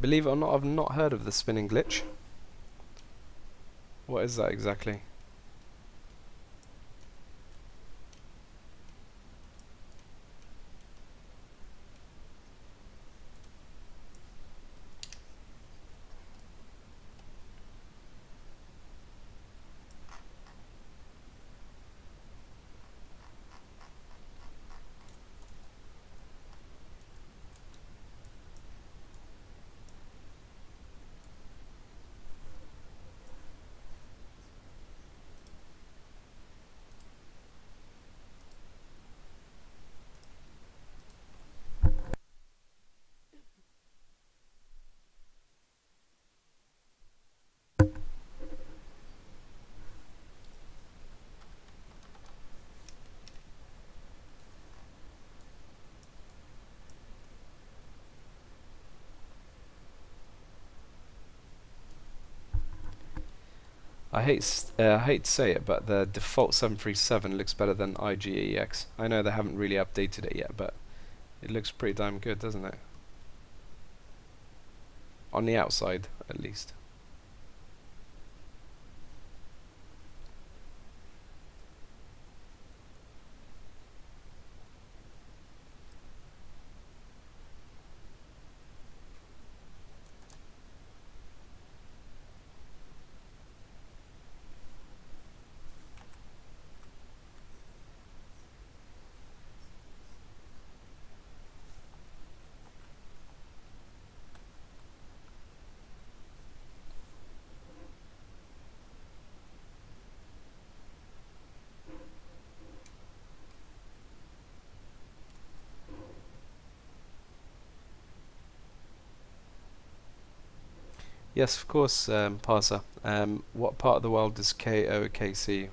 Believe it or not, I've not heard of the spinning glitch. What is that exactly? I hate to say it, but the default 737 looks better than IGEX. I know they haven't really updated it yet, but it looks pretty damn good, doesn't it? On the outside, at least. Yes, of course, Parser. What part of the world is KOKC?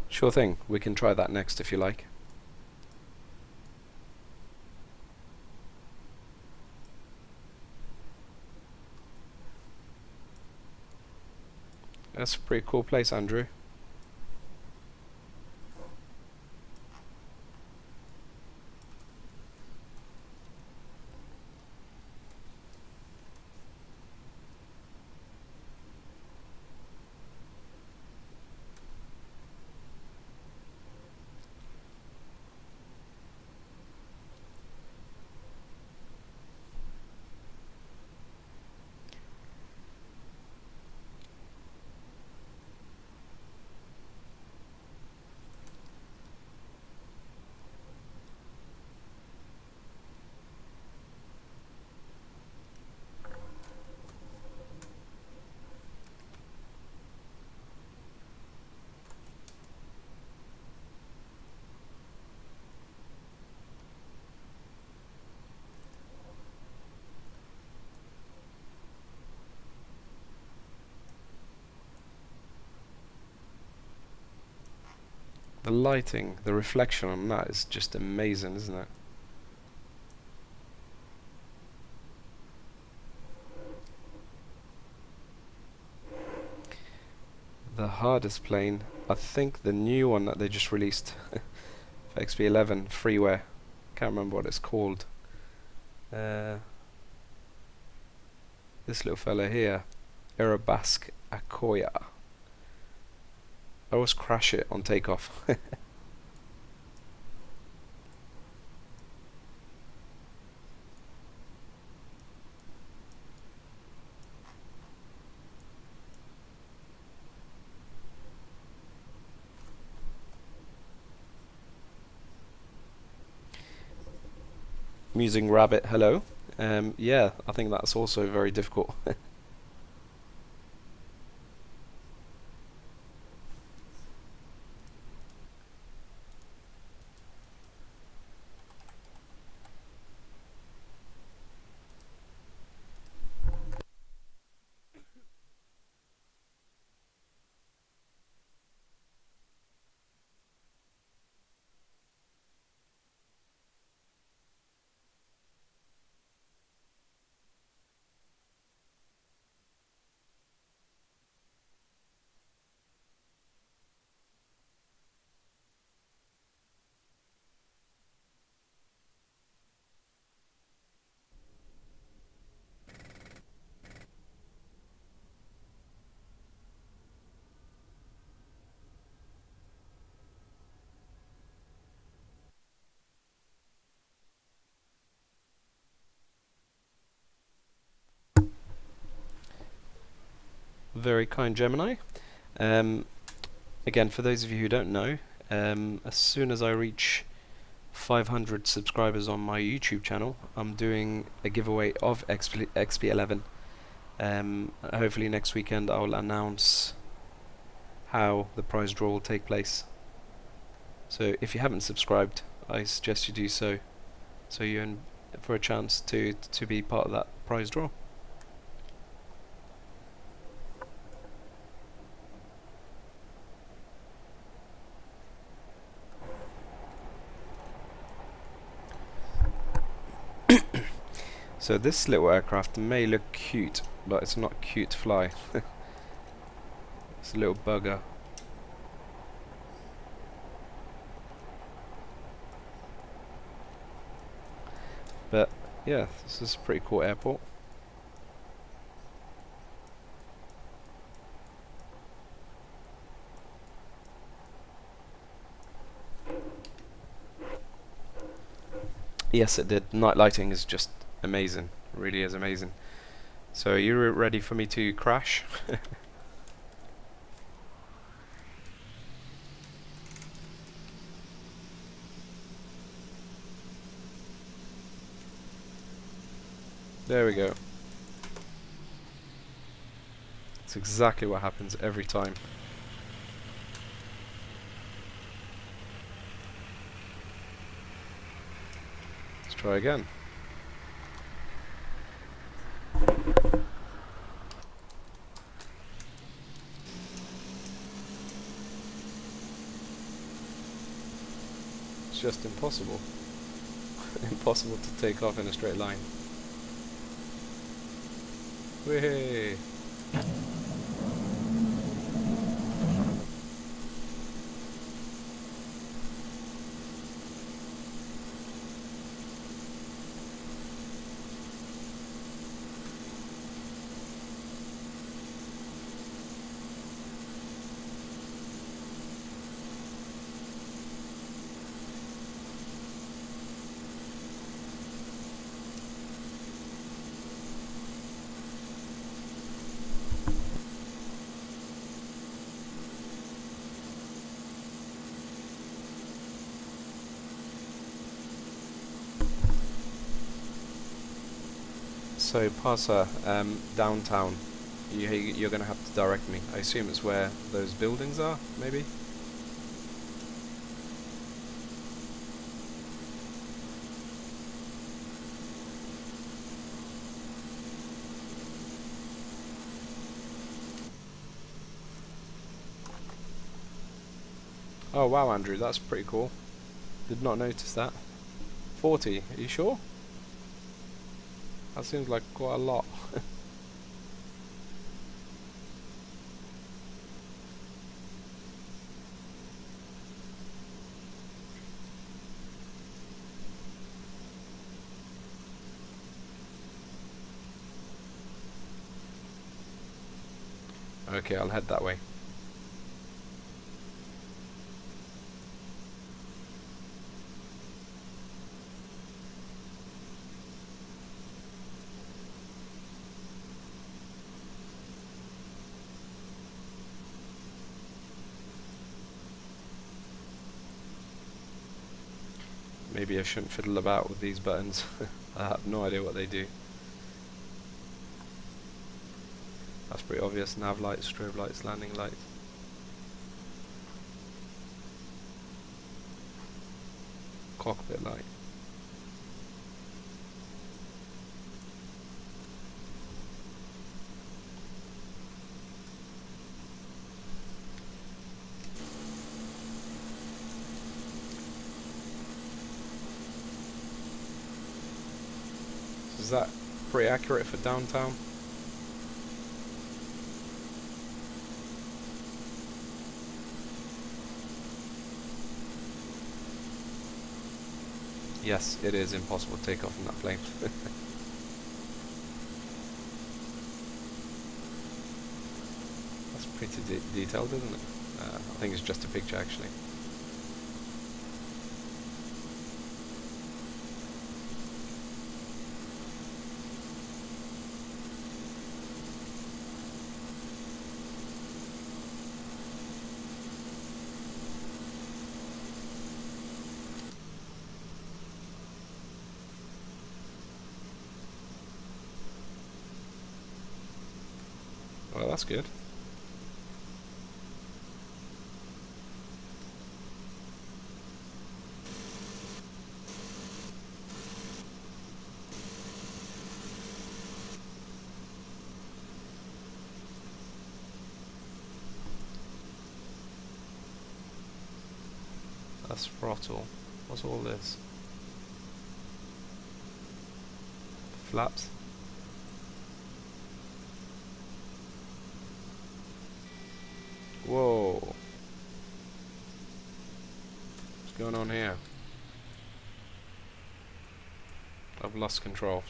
Sure thing. We can try that next if you like. That's a pretty cool place, Andrew. The lighting, the reflection on that is just amazing, isn't it? The hardest plane, I think the new one that they just released for XP11 freeware. Can't remember what it's called. Uh, this little fella here, Erebasque Akoya. I always crash it on takeoff. Musing Rabbit, hello. Yeah, I think that's also very difficult. Very kind, Gemini. Um, Again, for those of you who don't know, as soon as I reach 500 subscribers on my YouTube channel, I'm doing a giveaway of XP11. Hopefully next weekend I'll announce how the prize draw will take place. So if you haven't subscribed, I suggest you do so, so you're in for a chance to be part of that prize draw. So this little aircraft may look cute, but it's not cute to fly. It's a little bugger. But yeah, this is a pretty cool airport. Yes, it did. Night lighting is just amazing. It really is amazing. So are you ready for me to crash? There we go. It's exactly what happens every time. Let's try again. It's just impossible. Impossible to take off in a straight line. Whee! So Parsa, downtown, you're going to have to direct me. I assume it's where those buildings are, maybe? Oh wow, Andrew, that's pretty cool. Did not notice that. 40, are you sure? That seems like quite a lot. Okay, I'll head that way. Maybe I shouldn't fiddle about with these buttons. I have no idea what they do. That's pretty obvious. Nav lights, strobe lights, landing lights. Cockpit light. Is that pretty accurate for downtown? Yes, it is impossible to take off in that plane. That's pretty detailed, isn't it? I think it's just a picture, actually. Well, that's good. That's throttle. What's all this? Flaps? Whoa. What's going on here? I've lost control.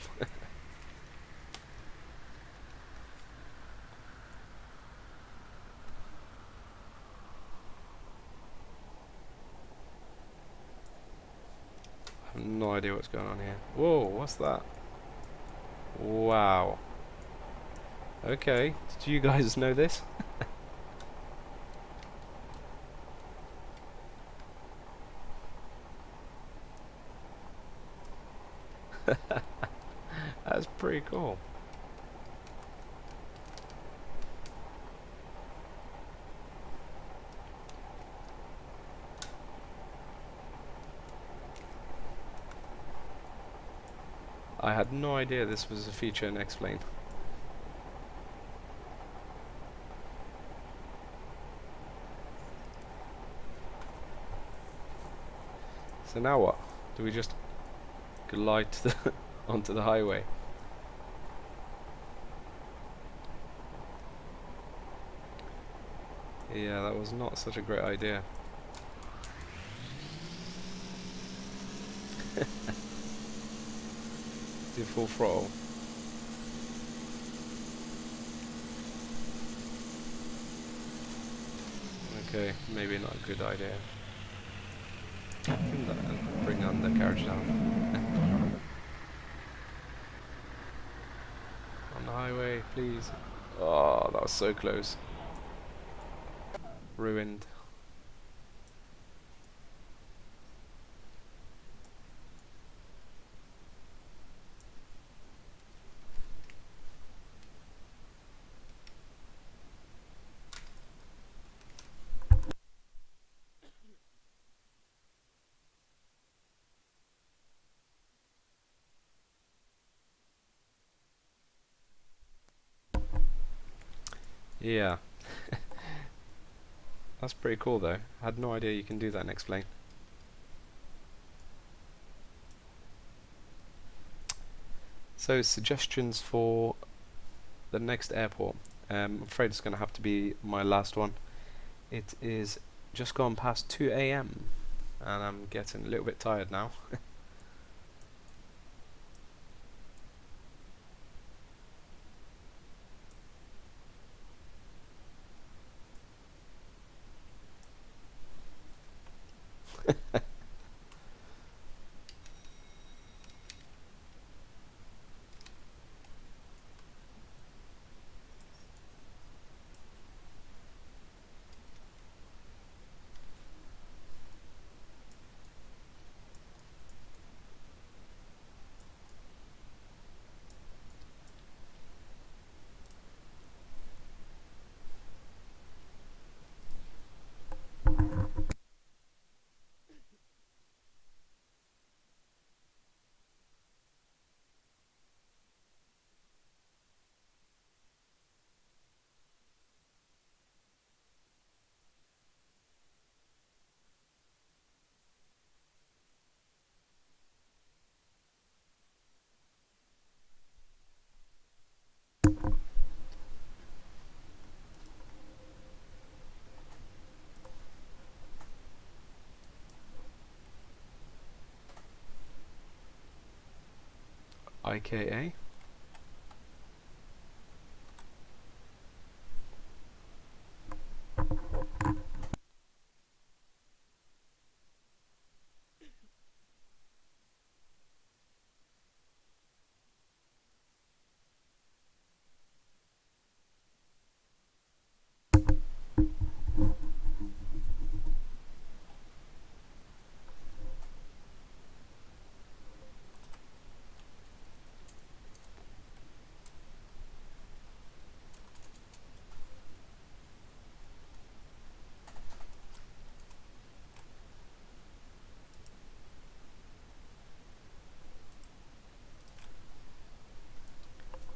I have no idea what's going on here. Whoa, what's that? Wow. Okay, did you guys know this? That's pretty cool. I had no idea this was a feature in X-Plane. So now what? Do we just glide to the onto the highway? Yeah, that was not such a great idea. Do full throttle. Okay, maybe not a good idea. Bring on the carriage down. On the highway, please. Oh, that was so close. Ruined. Yeah, that's pretty cool though. I had no idea you can do that in X-Plane. So, suggestions for the next airport. I'm afraid it's going to have to be my last one. It is just gone past 2 AM and I'm getting a little bit tired now. IKA?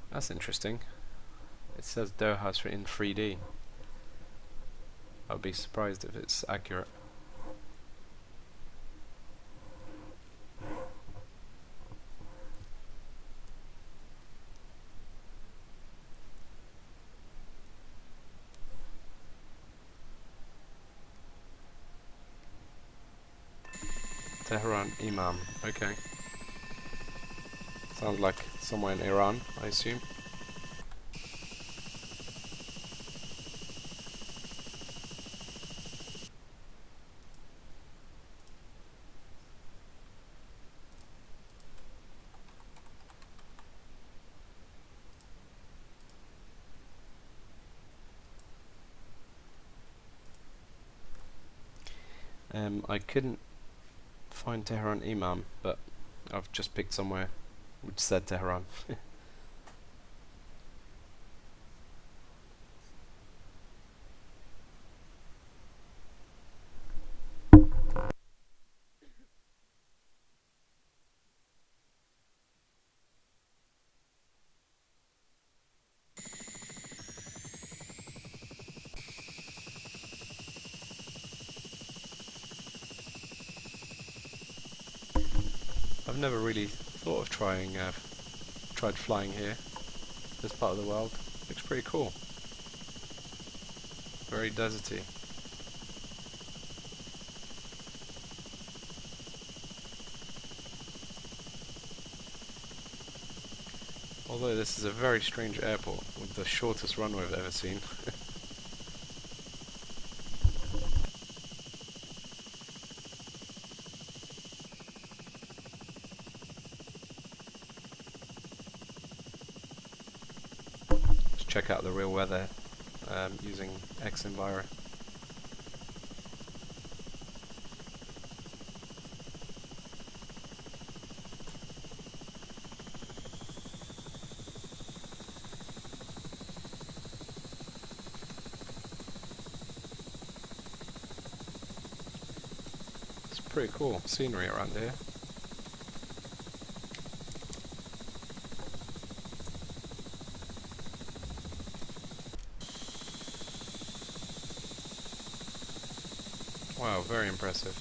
That's interesting. It says Doha's in 3D. I'd be surprised if it's accurate. Tehran Imam. Okay. Sounds like somewhere in Iran, I assume. I couldn't find Tehran Imam, but I've just picked somewhere which said Tehran. I've never really thought of tried flying here, this part of the world. Looks pretty cool. Very deserty. Although this is a very strange airport with the shortest runway I've ever seen. Let's check out the real weather using X-Enviro. It's pretty cool scenery around here. Wow, very impressive.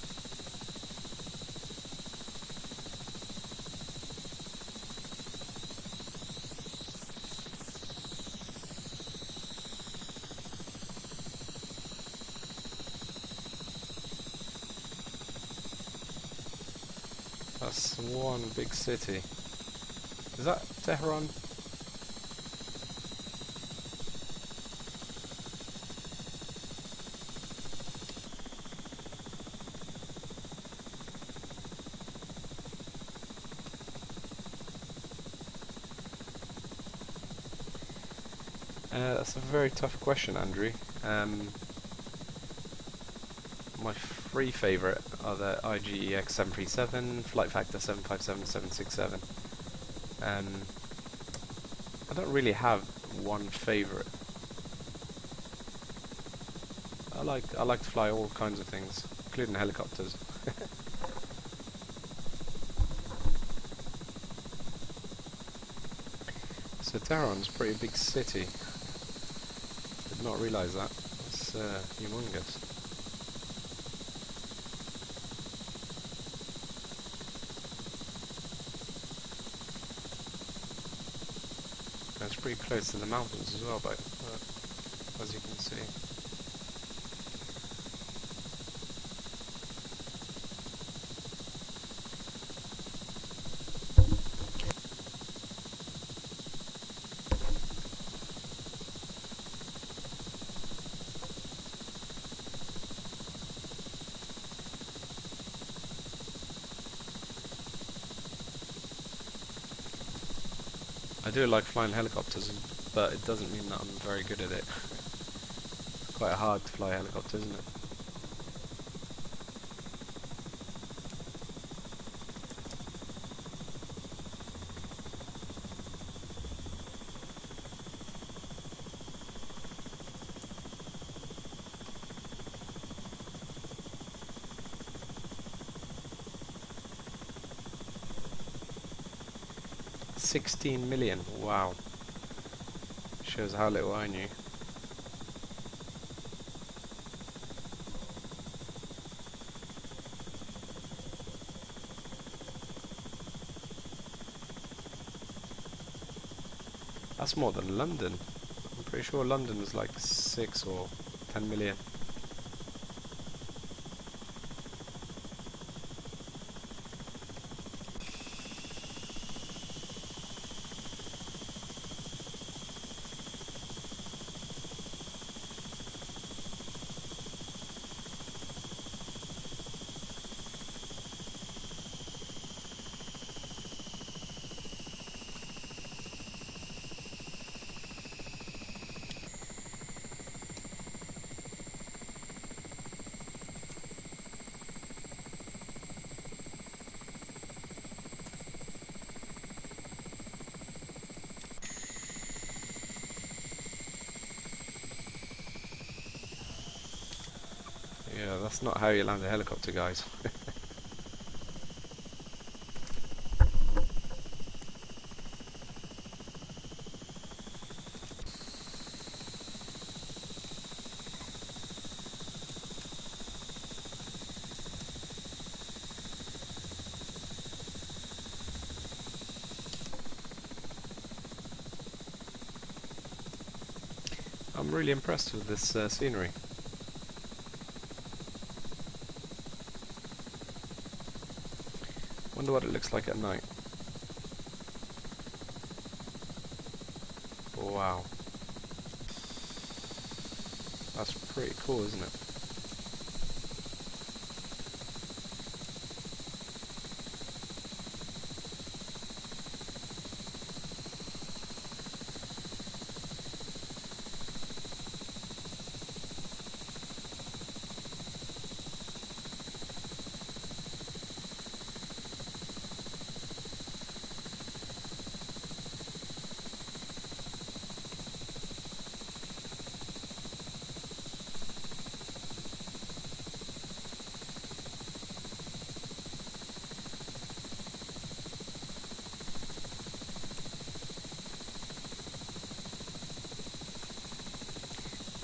That's one big city. Is that Tehran? That's a very tough question, Andrew. My three favourite are the IGEX 737, Flight Factor 757, 767. I don't really have one favourite. I like to fly all kinds of things, including helicopters. So Tehran's a pretty big city. Did not realise that. It's humongous. It's pretty close to the mountains as well, as you can see. I do like flying helicopters, but it doesn't mean that I'm very good at it. It's quite hard to fly a helicopter, isn't it? $16 million, wow. Shows how little I knew. That's more than London. I'm pretty sure London was like 6 or 10 million. Yeah, that's not how you land a helicopter, guys. I'm really impressed with this scenery. Wonder what it looks like at night. Wow, that's pretty cool, isn't it?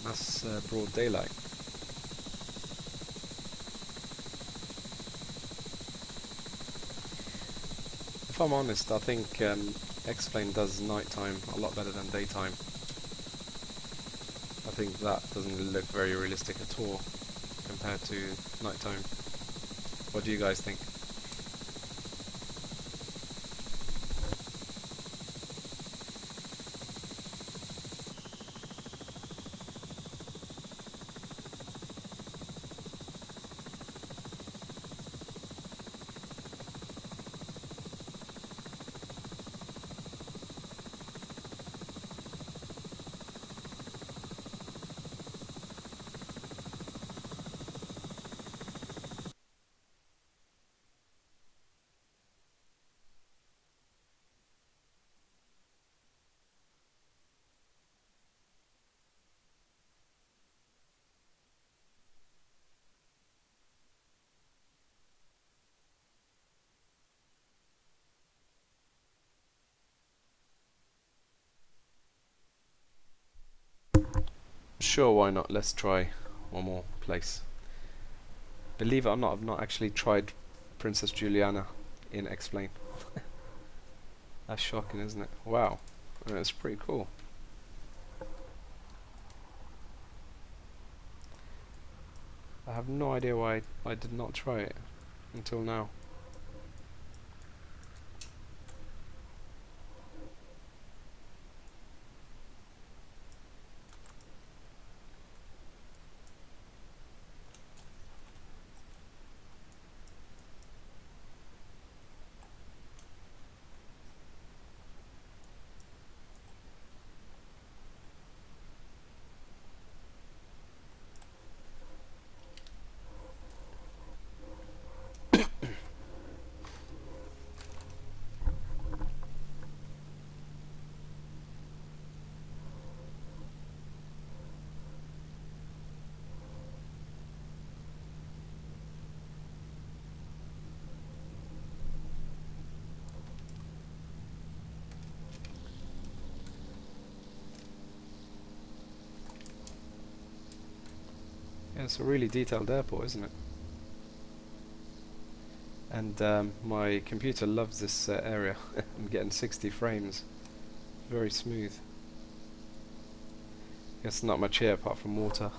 That's broad daylight. If I'm honest, I think X-Plane does nighttime a lot better than daytime. I think that doesn't look very realistic at all compared to nighttime. What do you guys think? Sure, why not? Let's try one more place. Believe it or not, I've not actually tried Princess Juliana in X-Plane. That's shocking, isn't it? Wow, it's pretty cool. I have no idea why I did not try it until now. Yeah, it's a really detailed airport, isn't it? And my computer loves this area. I'm getting 60 frames. Very smooth. Guess not much here apart from water.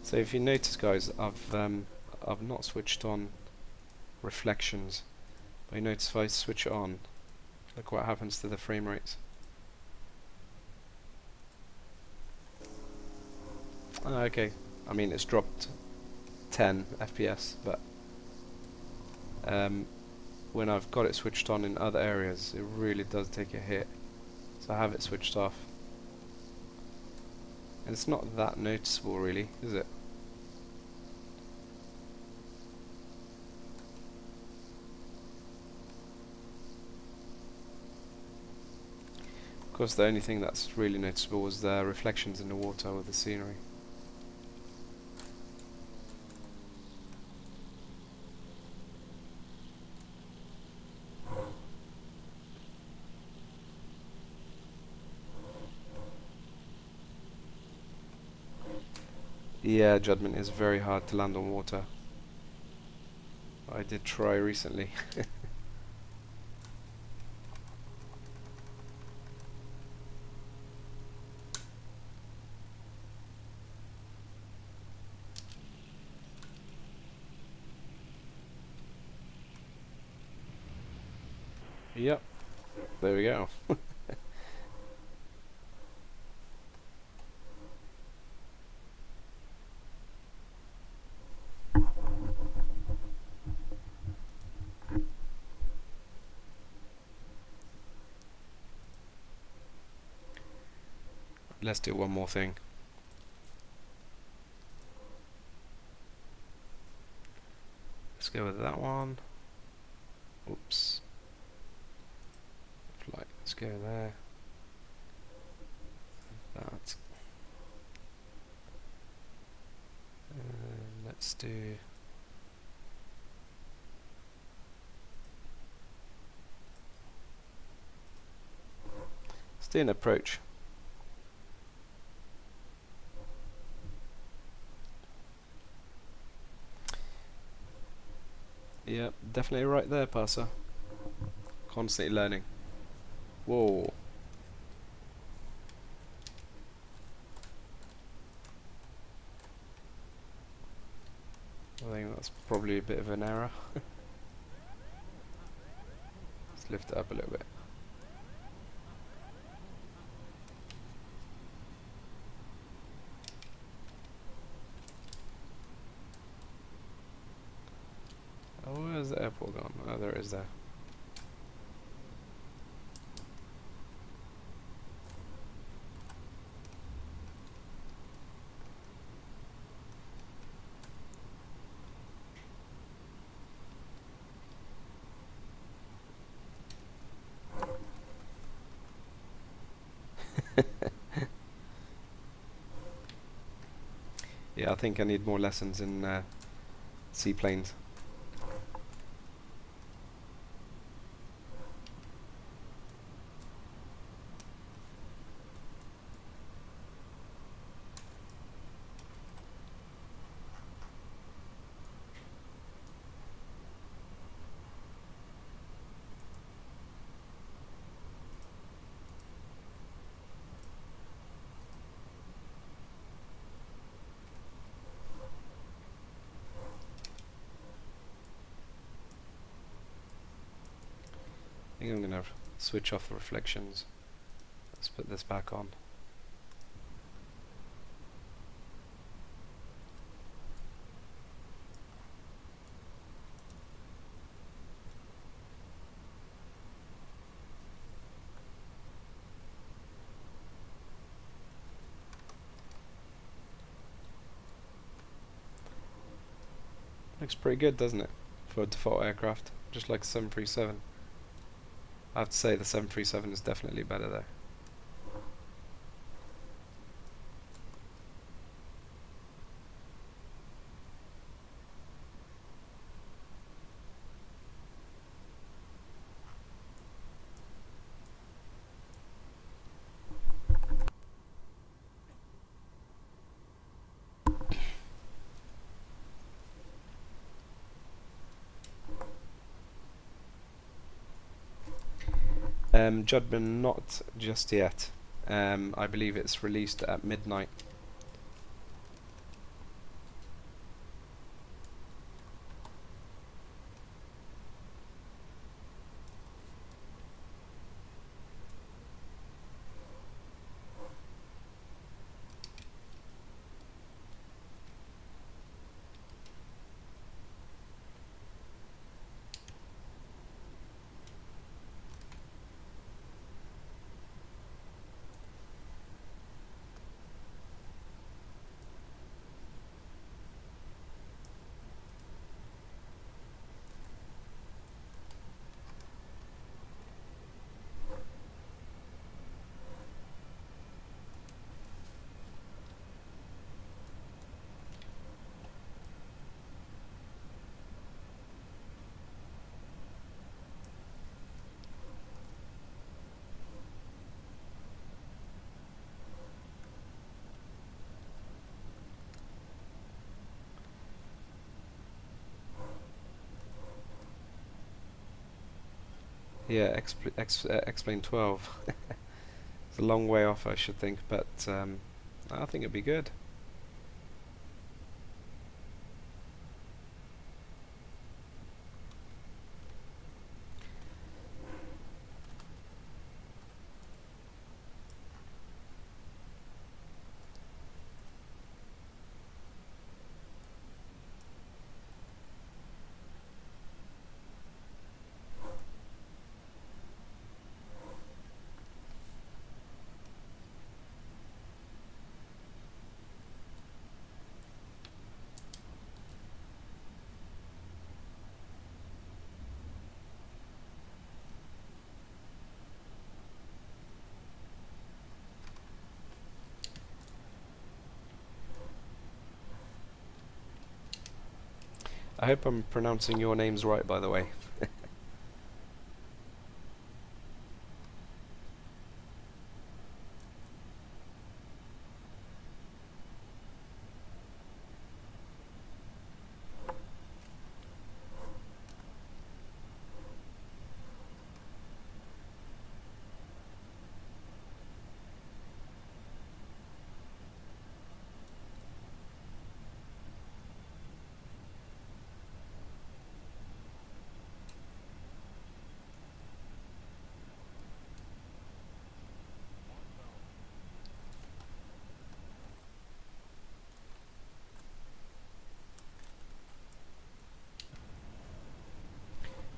So if you notice, guys, I've not switched on reflections. But you notice if I switch it on, look what happens to the frame rates. Okay, I mean it's dropped 10 FPS, but when I've got it switched on in other areas, it really does take a hit. So I have it switched off. And it's not that noticeable really, is it? Of course the only thing that's really noticeable was the reflections in the water with the scenery. Yeah, Judgment is very hard to land on water. I did try recently. Yep, there we go. Let's do one more thing. Let's go with that one. Oops. Flight, let's go there. That. Let's do... Let's do an approach. Yep, definitely right there, passer. Constantly learning. Whoa. I think that's probably a bit of an error. Let's lift it up a little bit. Oh, where's the airport gone? Oh, there it is there. Yeah, I think I need more lessons in seaplanes. I think I'm gonna switch off the reflections. Let's put this back on. Looks pretty good, doesn't it? For a default aircraft, just like the 737. I have to say the 737 is definitely better though. Judgment not just yet. I believe it's released at midnight. Yeah, X-Plane 12. It's a long way off, I should think, but I think it'd be good. I hope I'm pronouncing your names right, by the way.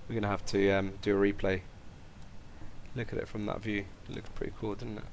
We're gonna have to do a replay. Look at it from that view. It looks pretty cool, didn't it?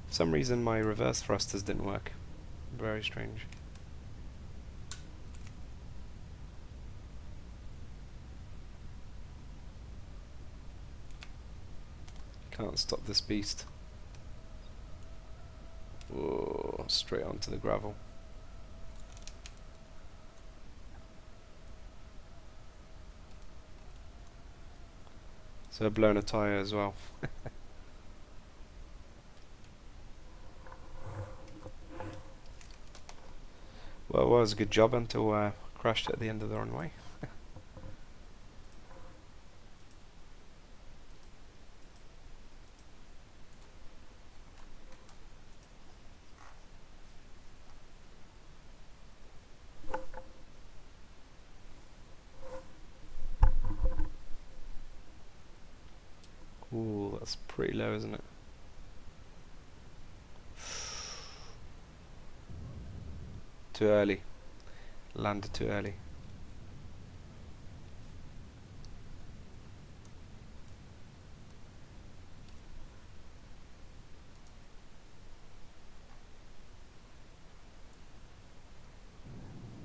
For some reason my reverse thrusters didn't work. Very strange. Can't stop this beast. Whoa, straight onto the gravel. So I've blown a tyre as well. Well, it was a good job until I crashed at the end of the runway. Ooh, that's pretty low, isn't it? Too early. Landed too early.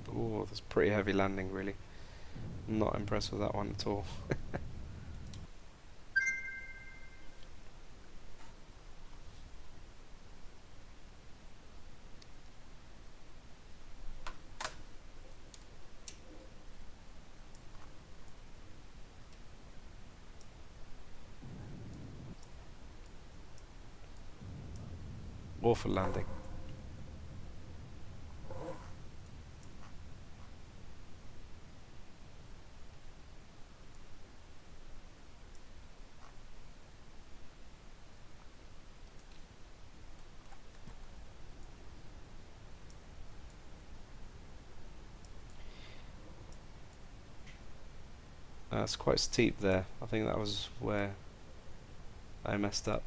Ooh, that's pretty heavy landing, really. Not impressed with that one at all. Awful landing. It's quite steep there. I think that was where I messed up.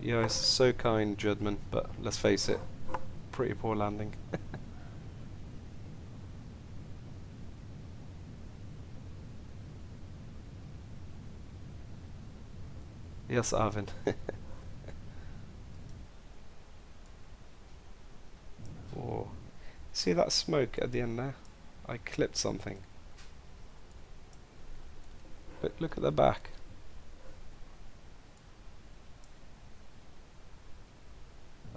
Yeah, it's so kind, Judman, but let's face it, pretty poor landing. Yes, Arvin. Oh, see that smoke at the end there? I clipped something. Look at the back.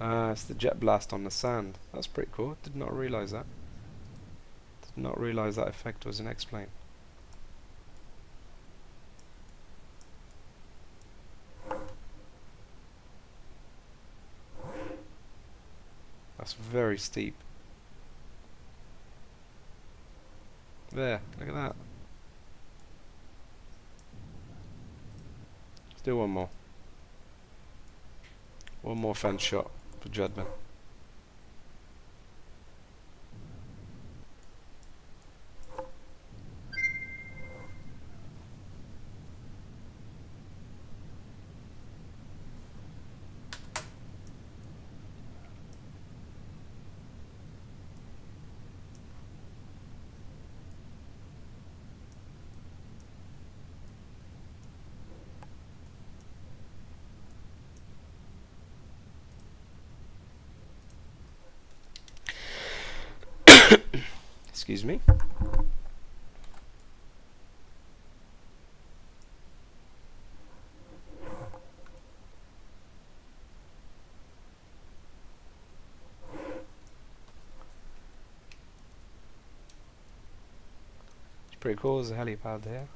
Ah, it's the jet blast on the sand. That's pretty cool. Did not realise that. Did not realise that effect was in X-Plane. That's very steep. There, look at that. Let's do one more. One more fence shot for Judman. Excuse me. It's pretty cool. There's a helipad there.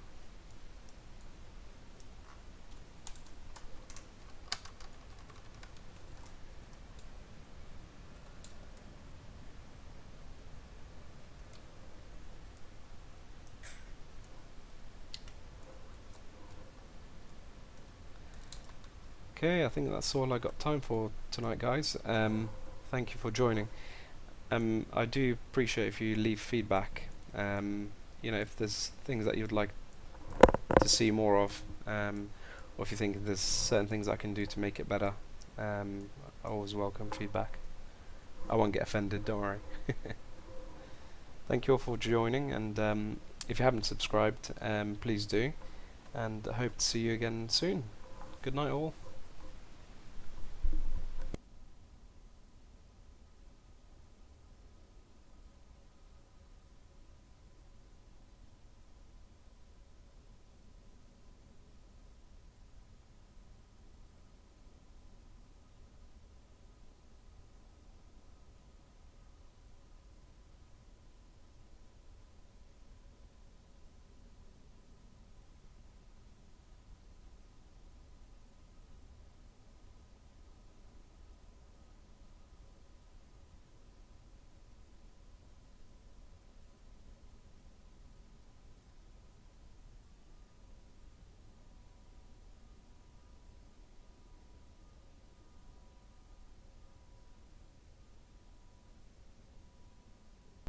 Okay, I think that's all I got time for tonight, guys. Thank you for joining. I do appreciate if you leave feedback. You know, if there's things that you'd like to see more of, or if you think there's certain things I can do to make it better, I always welcome feedback. I won't get offended, don't worry. Thank you all for joining, and if you haven't subscribed, please do, and I hope to see you again soon. Good night all.